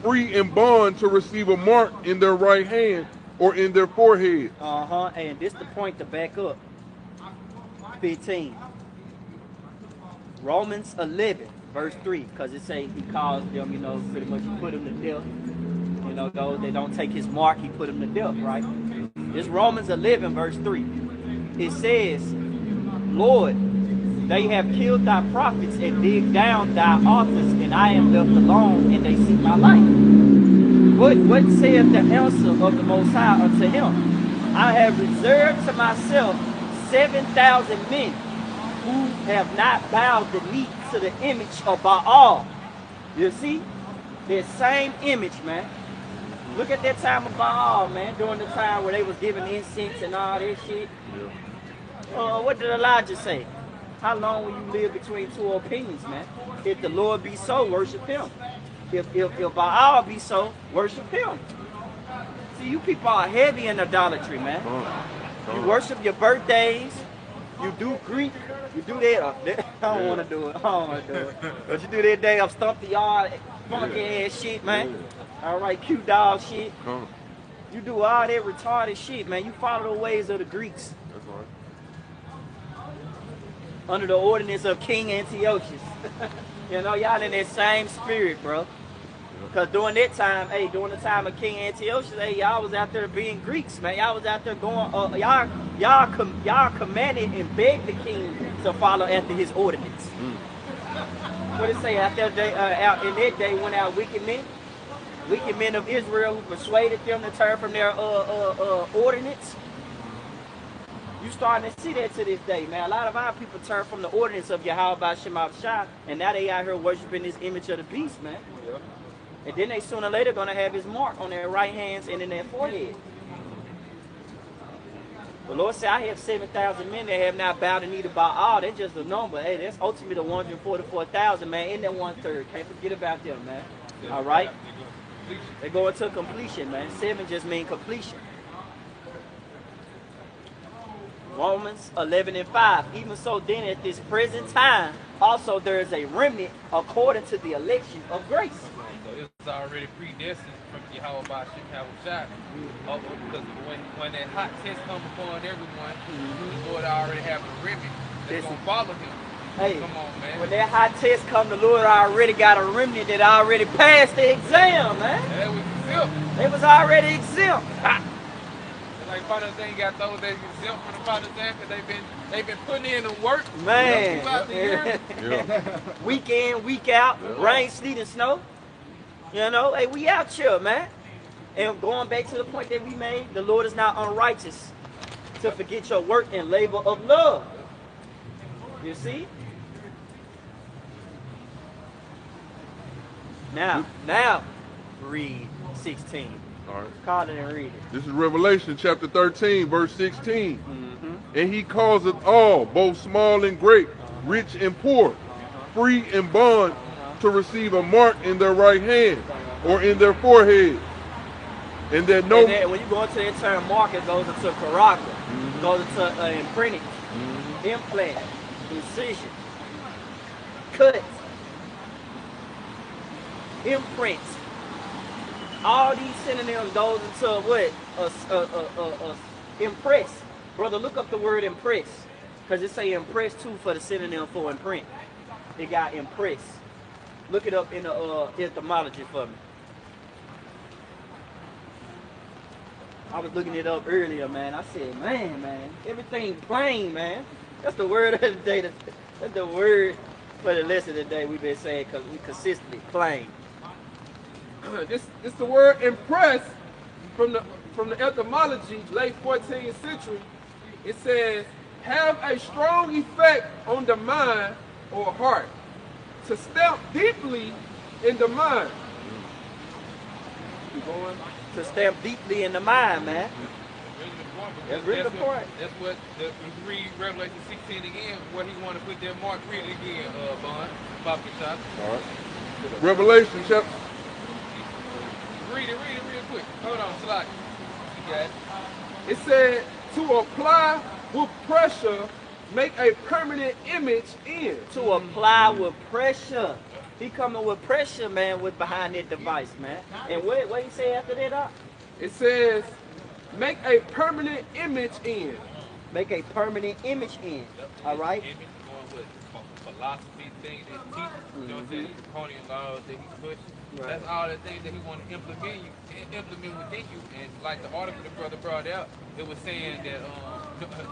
free and bond, to receive a mark in their right hand or in their forehead. And this the point to back up. 15. Romans 11. Verse 3, because it say he caused them, pretty much he put them to death. Those that don't take his mark, he put them to death, right? It's Romans 11, verse 3. It says, Lord, they have killed thy prophets and digged down thy altars, and I am left alone, and they seek my life. What saith the answer of the Most High unto him? I have reserved to myself 7,000 men who have not bowed the knee to the image of Baal. You see? That same image, man. Look at that time of Baal, man, during the time where they was giving incense and all that shit. What did Elijah say? How long will you live between two opinions, man? If the Lord be so, worship him. If Baal be so, worship him. See, you people are heavy in idolatry, man. You worship your birthdays. You do Greek. You do that. I don't want to do it. I don't want to do it. But you do that day of stump the yard, funky ass shit, man. All right, cute dog shit. You do all that retarded shit, man. You follow the ways of the Greeks. That's right. Under the ordinance of King Antiochus. Y'all in that same spirit, bro. Because during that time, during the time of King Antiochus, y'all was out there being Greeks, man. Y'all was out there going, y'all commanded and begged the king to follow after his ordinance. What did it say? Out in that day went out wicked men of Israel who persuaded them to turn from their ordinance. You starting to see that to this day, man. A lot of our people turn from the ordinance of Yahweh Shema Shah, and now they out here worshiping this image of the beast, man. Yeah. And then they sooner or later gonna have his mark on their right hands and in their forehead. The Lord said, I have 7,000 men that have not bowed the knee to Baal. That's just a number. Hey, that's ultimately the 144,000, man, in that 1/3. Can't forget about them, man. All right? They go into completion, man. 7 just mean completion. Romans 11 and 5. Even so then at this present time, also there is a remnant according to the election of grace. So it's already predestined from Yahweh Shah. Because when that hot test comes upon everyone, the Lord already have a remnant that's going to follow him. Hey, come on, man. When that hot test come, the Lord already got a remnant that already passed the exam, man. That was exempt. They was already exempt. Like Like Father thing got those that exempt from the Father thing because they've been putting in the work Man. throughout the year. Yeah. Week in, week out, rain, sleet, and snow. You know, hey, we out here, man. And going back to the point that we made, the Lord is not unrighteous to forget your work and labor of love. You see? Now, read 16. All right. Call it and read it. This is Revelation chapter 13, verse 16. And he causeth all, both small and great, rich and poor, free and bond, to receive a mark in their right hand or in their forehead. And that no... And then when you go into that term mark, it goes into character. It goes into imprinting, implant, incision, cut, imprint. All these synonyms goes into what? Impress. Brother, look up the word impress. Because it say impress too for the synonym for imprint. It got impress. Look it up in the etymology for me. I was looking it up earlier, man. I said, man, everything plain, man. That's the word of the day. That's the word for the lesson of the day we've been saying because we consistently plain. This the word impress from the etymology, late 14th century. It says, have a strong effect on the mind or heart, to stamp deeply in the mind. Keep going. To stamp deeply in the mind, man. That's really the point. That's what the read Revelation 16 again, where he want to put that mark. Read it again, Bond. Pop your shot. All right. Revelation chapter... Read it real quick. Hold on, Slack. You got it. It said, to apply with pressure, make a permanent image in. To apply with pressure. He coming with pressure, man, with behind that device, man. And what he say after that, Doc? It says, make a permanent image in. Make a permanent image in. All right? Image going with philosophy, things that he teaches. You know what I'm saying? The Draconian laws that he pushes. Right. That's all the things that he want to implement within you. And like the article the brother brought out, it was saying that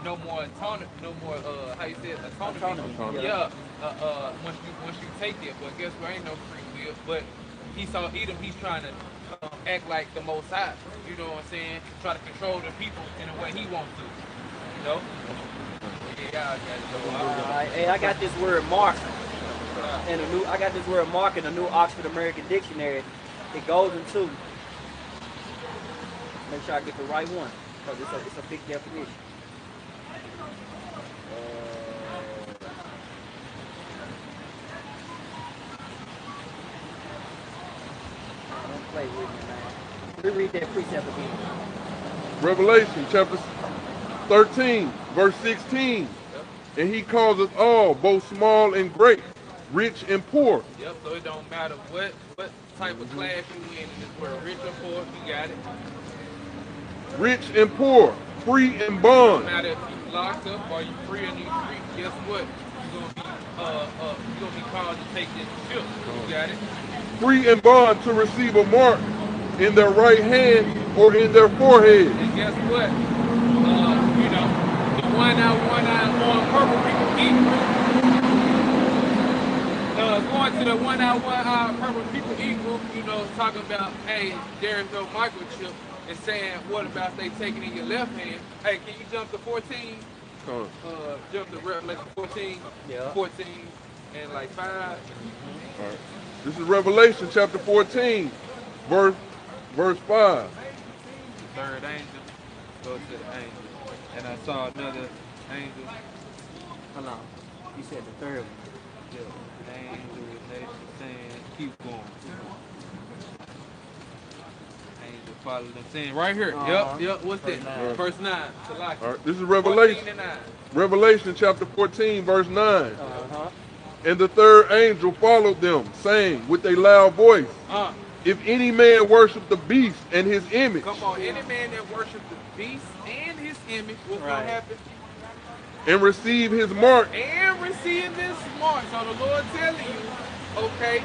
no more autonomy, no more how you say it, autonomy. Yeah. Once you take it, but guess what? Ain't no free will. But he saw Edom. He's trying to act like the Most High. You know what I'm saying? Try to control the people in the way he wants to. You know? Yeah, I got it. All right. Hey, I got this word mark. I got this word mark in the New Oxford American Dictionary. It goes into, make sure I get the right one, because it's a big definition. Don't play with me, man. Let me read that precept again. Revelation chapter 13, verse 16. And he causeth all, both small and great, rich and poor. Yep, so it don't matter what type of class you in this world, rich or poor, you got it. Rich and poor, free and bond. No matter if you locked up or you free in these streets, guess what? You're gonna be called to take this ship. You got it? Free and bond to receive a mark in their right hand or in their forehead. And guess what? You know, the one eye, purple people equal. Going to the one eye, purple people equal, you know, talking about, hey, there's no microchip, and saying, what about they taking in your left hand? Hey, can you jump to 14? Jump to Revelation 14, Yeah. 14, and like 5. All right. This is Revelation chapter 14, verse 5. The third angel goes to the angel, and I saw another angel. Hold on. You said the third one. Yeah, the angel with nation saying, keep going. Angel followed them saying, right here. Yep. What's that? Verse 9. All right. This is Revelation. Revelation chapter 14, verse 9. And the third angel followed them, saying with a loud voice, if any man worship the beast and his image. Come on, any man that worship the beast and his image, what's going to happen? And receive his mark. And receive this mark. So the Lord telling you, okay,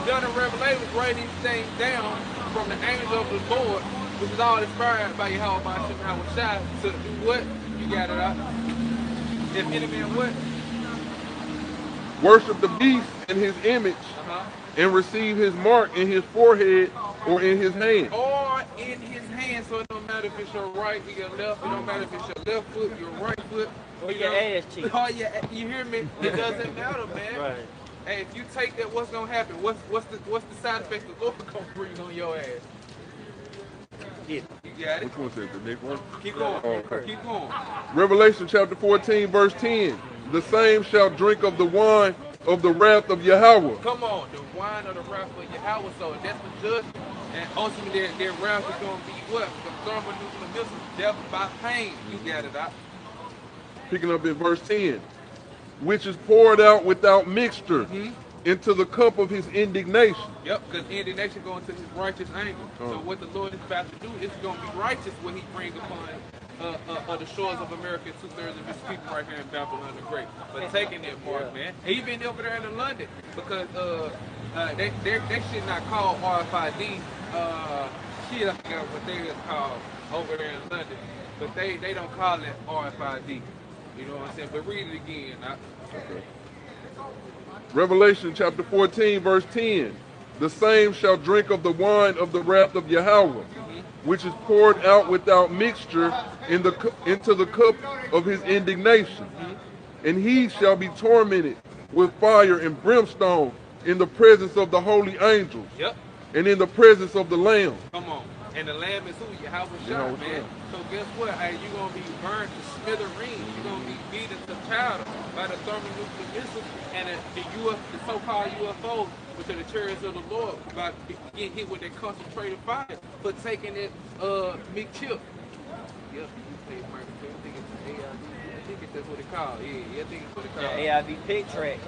John in Revelation was writing these things down from the angel of the Lord which is all inspired by Yahweh by Hashem Yahweh Shai to do what? You got it out. If any man what? Worship the beast in his image and receive his mark in his forehead or in his hand. Or in his hand, so it don't matter if it's your right or your left. It don't matter if it's your left foot, your right foot, Or your ass cheek. Oh yeah, you hear me? It doesn't matter, man. Right. Hey, if you take that, what's gonna happen? What's the side effects the Lord gonna bring on your ass? Yeah. You got it. Which one says the next one? Keep going. okay. Keep going. Revelation chapter 14, verse 10. The same shall drink of the wine of the wrath of Yahweh. Come on, the wine of the wrath of Yahweh. So that's the judgment, and ultimately their wrath is gonna be what? The thermonuclear missile, death by pain. You got it out. Picking up in verse 10. Which is poured out without mixture into the cup of his indignation. Yep, because indignation going to his righteous anger. So what the Lord is about to do is going to be righteous when he brings upon the shores of America 2/3 of his people right here in Babylon the Great. But taking that part, man. Even over there in London, because they should not call RFID shit, I forgot what they is called over there in London. But they don't call it RFID. You know what I'm saying? But read it again. Revelation chapter 14, verse 10. The same shall drink of the wine of the wrath of Yahweh, which is poured out without mixture into the cup of his indignation. And he shall be tormented with fire and brimstone in the presence of the holy angels. Yep. And in the presence of the Lamb. Come on. And the Lamb is who? Yahweh Shai, man. So guess what? Hey, you're going to be burned to smithereens. You're going to be beaten to powder by the thermonuclear missile and the so-called UFOs, which are the chariots of the Lord, about getting hit with that concentrated fire for taking that meat chip. Yep. I think that's what it's called. Yeah, I think it's what it's called. Yeah, AIV pig track.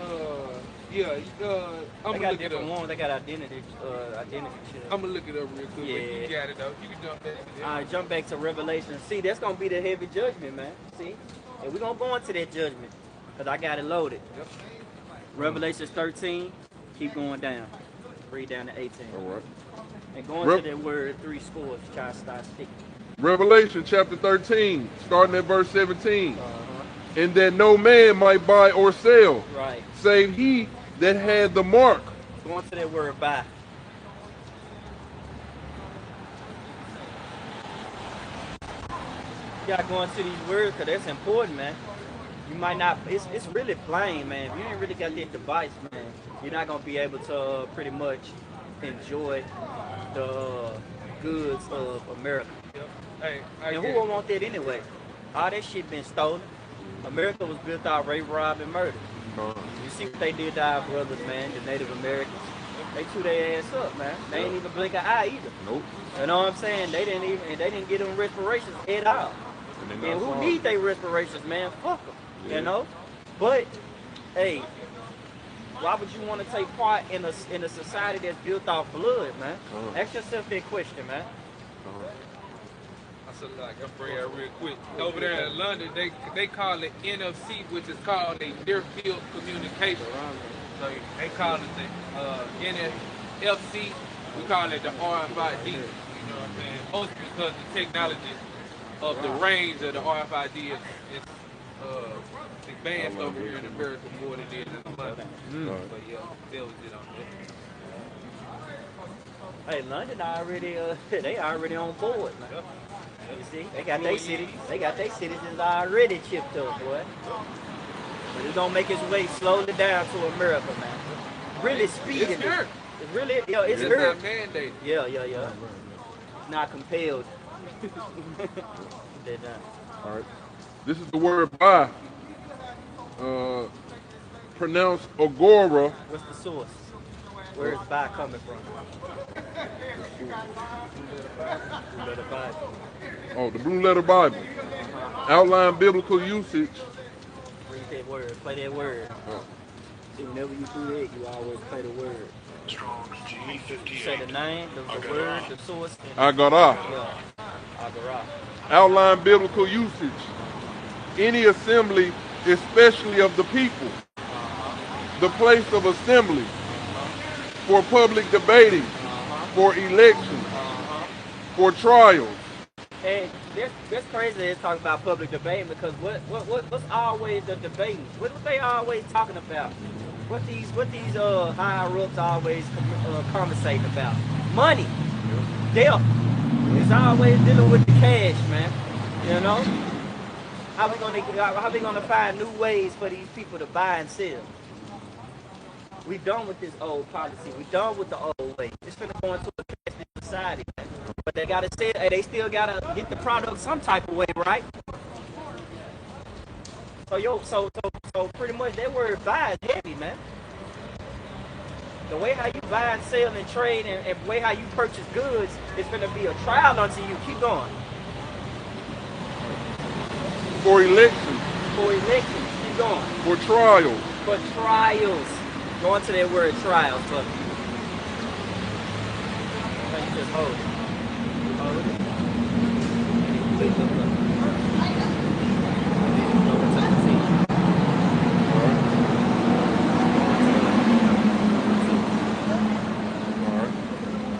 I'm They gonna got look it different up. ones. They got identity shit. I'm gonna look it up real quick. Yeah. But you got it though. You can jump back. All right, jump back to Revelation. See, that's gonna be the heavy judgment, man. See, and we're gonna go into that judgment because I got it loaded. Yep. Revelation 13. Keep going down. Read down to 18. All right. And going to that word 3 scores. Try to start sticking. Revelation chapter 13, starting at verse 17. And that no man might buy or sell, Right. save he that had the mark. Going to that word buy. You gotta go into these words because that's important, man. You might not, it's really plain, man. If you ain't really got that device, man, you're not gonna be able to pretty much enjoy the goods of America. Hey, And who would want that anyway? All that shit been stolen. America was built out rape, rob, and murder. You see what they did to our brothers, man, the Native Americans. They threw their ass up, man. They ain't even blink an eye either. Nope. You know what I'm saying? They didn't get them respirations at all. And who need they respirations, man? Fuck them. You know? But, hey, why would you want to take part in a society that's built off blood, man? Ask yourself that question, man. I said, like, I'm bringing it real quick. Over there in London, they call it NFC, which is called a near field communication. So they call it the NFC. We call it the RFID. You know what I'm saying? Mostly because the technology of the range of the RFID is advanced over here in America more than it is in London. But yeah, that was it on that. Hey, London already, they already on board, man. You see, they got their citizens already chipped up, boy. But it's gonna make its way slowly down to America, man. Really speeding. It's here. It's really, it's It's here. not mandated. Yeah. Not compelled. They're done. All right. This is the word buy. Pronounced agora. What's the source? Where is buy coming from? Blue letter Bible. Oh, the Blue Letter Bible. Outline biblical usage. Read that word. Play that word. See, whenever you do that, you always play the word. You say the name, the word, the source. Agara. Yeah. Agara. Outline biblical usage. Any assembly, especially of the people. The place of assembly. For public debating. For election. for trials. And this crazy is talking about public debate because what's always the debate? What they always talking about? What these higher ups always conversating about? Money, death. It's always dealing with the cash, man. You know? How we gonna find new ways for these people to buy and sell? We done with this old policy. We done with the old way. It's finna go into a cashless society, man. But they gotta sell. They still gotta get the product some type of way, right? So pretty much that word buy is heavy, man. The way how you buy and sell and trade and the way how you purchase goods is gonna be a trial unto you. Keep going. For election. For election. Keep going. For trials. For trials. Go into that word trials, but you just hold it. Hold it.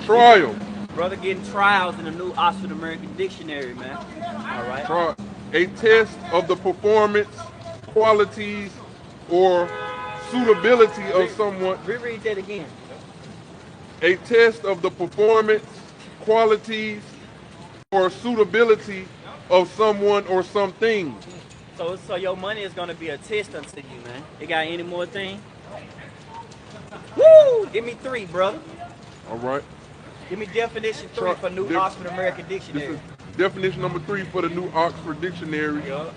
Trial. Brother getting trials in the new Oxford American Dictionary, man. All right. A test of the performance, qualities, or suitability of someone. Reread that again. A test of the performance, qualities, or suitability of someone or something. So your money is gonna be a test unto you, man. You got any more thing? Woo! Give me 3, brother. All right. Give me definition 3 for New Oxford American This Dictionary. is definition number 3 for the New Oxford Dictionary. Yup.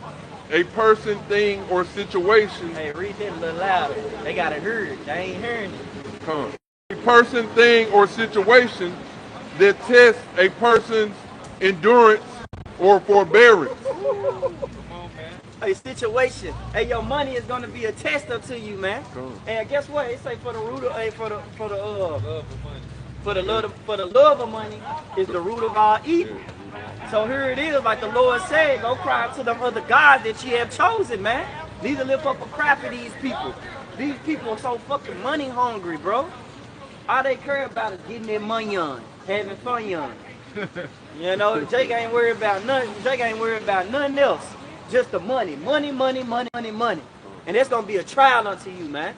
A person, thing, or situation. Hey, read that a little louder. They gotta hear it. They ain't hearing it. Come on. A person, thing, or situation that tests a person's endurance or forbearance. Come on, man. A situation. Hey, your money is gonna be a test unto you, man. Come on. And guess what? It say for the root of Love of money. for the love of money is the root of all evil. So here it is, like the Lord said, go cry to them other gods that you have chosen, man. Need to lift up a cry for these people. These people are so fucking money hungry, bro. All they care about is getting their money on, having fun on. You know, Jake ain't worried about nothing. Jake ain't worried about nothing else. Just the money. Money, money, money, money, money. And that's gonna be a trial unto you, man.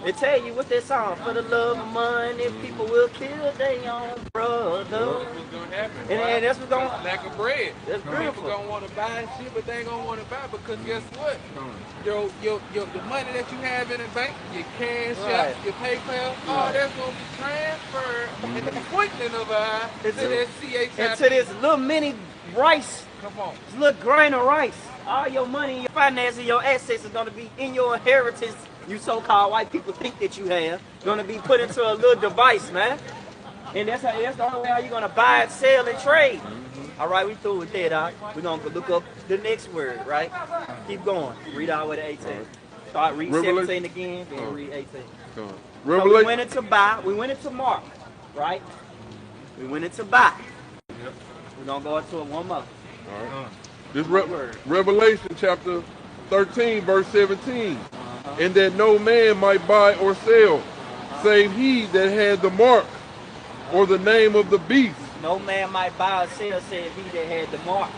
They tell you what that song, for the love of money, people will kill their own brother. That's what's gonna happen. And that's what's gonna Lack of bread. That's People beautiful. gonna want to buy shit, but they ain't gonna want to buy because guess what? The money that you have in the bank, your cash Right. out, your PayPal, all that's gonna be transferred in the twinkling of an eye to that CHIP. and to this little mini rice, Come on. this little grain of rice. All your money, your finances, your assets is gonna be in your inheritance. You so-called white people think that you have, gonna be put into a little device, man. And that's the only way how you're gonna buy and sell and trade. All right, we through with that, dog. We're gonna look up the next word, right? Keep going. Read all the way to 18. Start read Revelation. 17 again, then read 18. Come on. So we Revelation. went into buy, we went into mark, right? We went into buy. We're gonna go into it one more. All right. This Revelation chapter 13, verse 17. And that no man might buy or sell, save he that had the mark or the name of the beast. No man might buy or sell, said he that had the mark.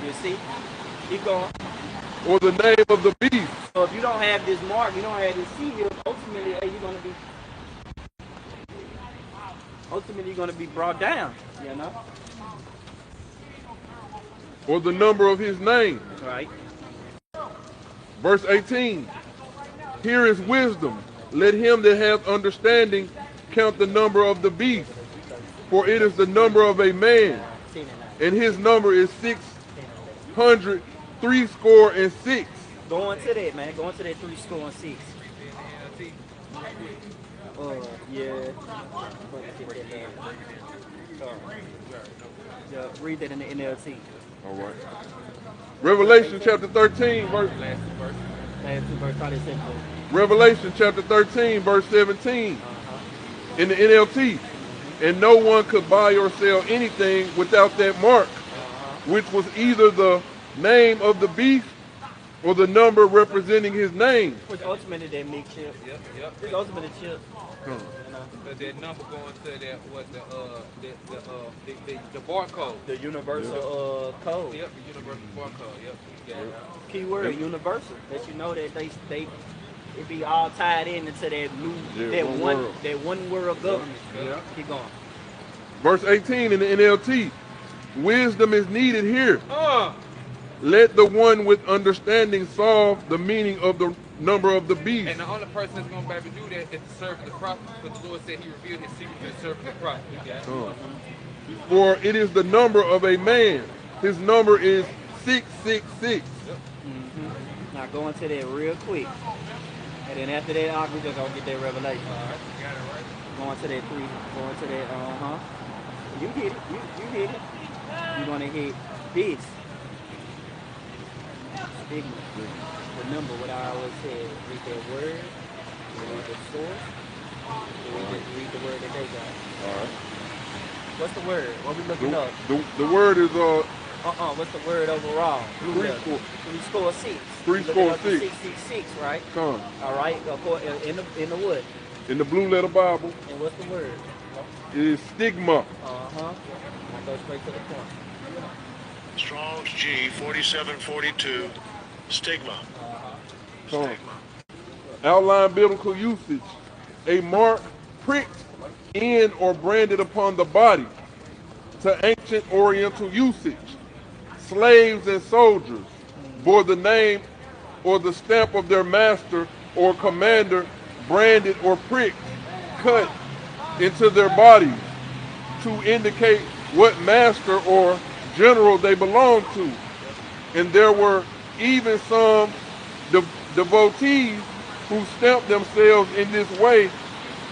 You see? Keep going. Or the name of the beast. So if you don't have this mark, you don't have this seal, ultimately you're gonna be brought down, you know? Or the number of his name. Right. Verse 18. Here is wisdom. Let him that hath understanding count the number of the beast, for it is the number of a man, and his number is 666. Go into that, man. Go into that 3 score. Yeah. Yeah, read that in the NLT. All right. Revelation chapter 13, verse. Last two verse, probably simple. Revelation chapter 13, verse 17. In the NLT. And no one could buy or sell anything without that mark, which was either the name of the beast or the number representing his name. Which ultimately that mix chip. Yep. It's ultimately chip. Huh. You know, But that number going to that what the barcode. the universal code. Yep, the universal barcode. Yep. You got it. Keyword universal. That you know that they it be all tied in into that new that one world government. Yeah. Keep going. Verse 18 in the NLT. Wisdom is needed here. Let the one with understanding solve the meaning of the number of the beast. And the only person that's going to be able to do that is the servant of the prophet, because the Lord said he revealed his secret to the servant of the prophet. You got it? For it is the number of a man. His number is 666. Now go into that real quick. And then after that, we just gonna get that revelation. Alright, you got it right. Go into that three. Go into that. You hit it. You hit it. You're gonna hit this. Stigma. Remember what I always said. Read that word. Read the source. And just read the word that they got. All right. What's the word? What we looking up? The word is What's the word overall? Three score six. 3-6. 666, right? Con. All right. In the wood. In the blue letter Bible, And what's the word? it is stigma. Now go straight to the point. Strong's G 4742. Stigma. Con. Outline biblical usage. A mark pricked in or branded upon the body. To ancient Oriental usage. Slaves and soldiers bore the name or the stamp of their master or commander, branded or pricked, cut into their bodies to indicate what master or general they belonged to. And there were even some devotees who stamped themselves in this way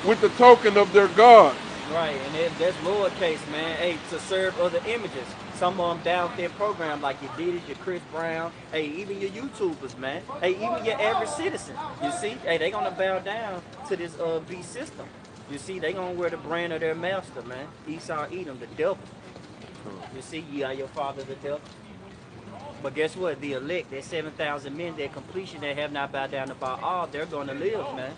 with the token of their God. Right, and that's lowercase, man. Hey, to serve other images. Some of them down there program like your Diddy's, your Chris Brown. Hey, even your YouTubers, man. Hey, even your average citizen. You see, hey, they gonna bow down to this beast system. You see, they gonna wear the brand of their master, man. Esau, Edom, the devil. You see, ye are your father, the devil. But guess what? The elect, that 7,000 men, that completion, that have not bowed down to Baal, they're gonna live, man.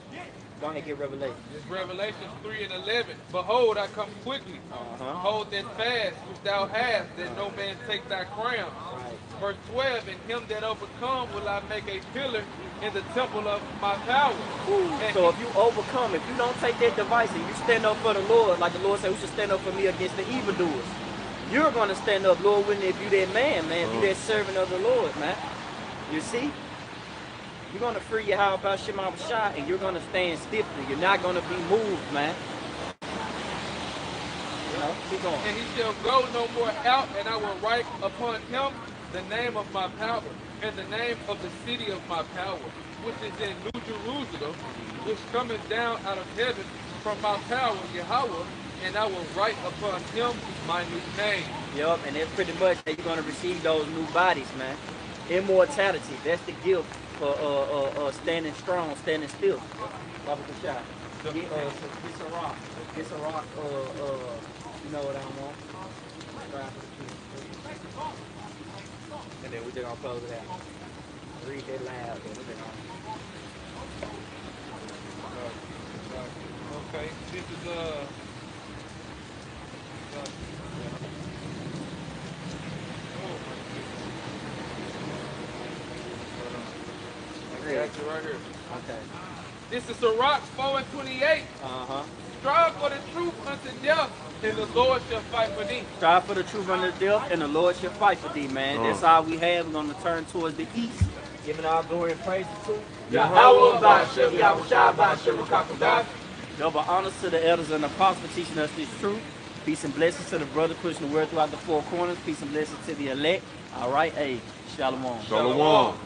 Go ahead and get Revelation. It's Revelation 3:11. Behold, I come quickly. Hold that fast which thou hast, that no man take thy crown. Verse 12, and him that overcome will I make a pillar in the temple of my power. So if you overcome, if you don't take that device and you stand up for the Lord, like the Lord said, who should stand up for me against the evildoers? You're going to stand up, Lord, when if you that man, if you that servant of the Lord, man. You see? You're going to free your house about Shema Shah, and you're going to stand stiffly. You're not going to be moved, man. You know, keep going. And he shall go no more out, and I will write upon him the name of my power, and the name of the city of my power, which is in New Jerusalem, which cometh down out of heaven from my power, Yahweh, and I will write upon him my new name. Yup, and that's pretty much that you're going to receive those new bodies, man. Immortality, that's the gift for standing strong, standing still. Baba Kashai. Get a rock. Get a rock, you know what I want. And then we just gonna close it out. Read that loud. Okay, this is right here. Okay. This is Sirach 4:28. Strive for the truth unto death, and the Lord shall fight for thee. Strive for the truth unto death, and the Lord shall fight for thee, man. That's all we have. We're going to turn towards the east, giving our glory and praise to Yahweh Ba'Shem, Yahweh Shai Ba'Shem, Rakakudah. double honors to the elders and apostles for teaching us this truth. Peace and blessings to the brother pushing the word throughout the four corners. Peace and blessings to the elect. All right, hey, shalom. Shalom.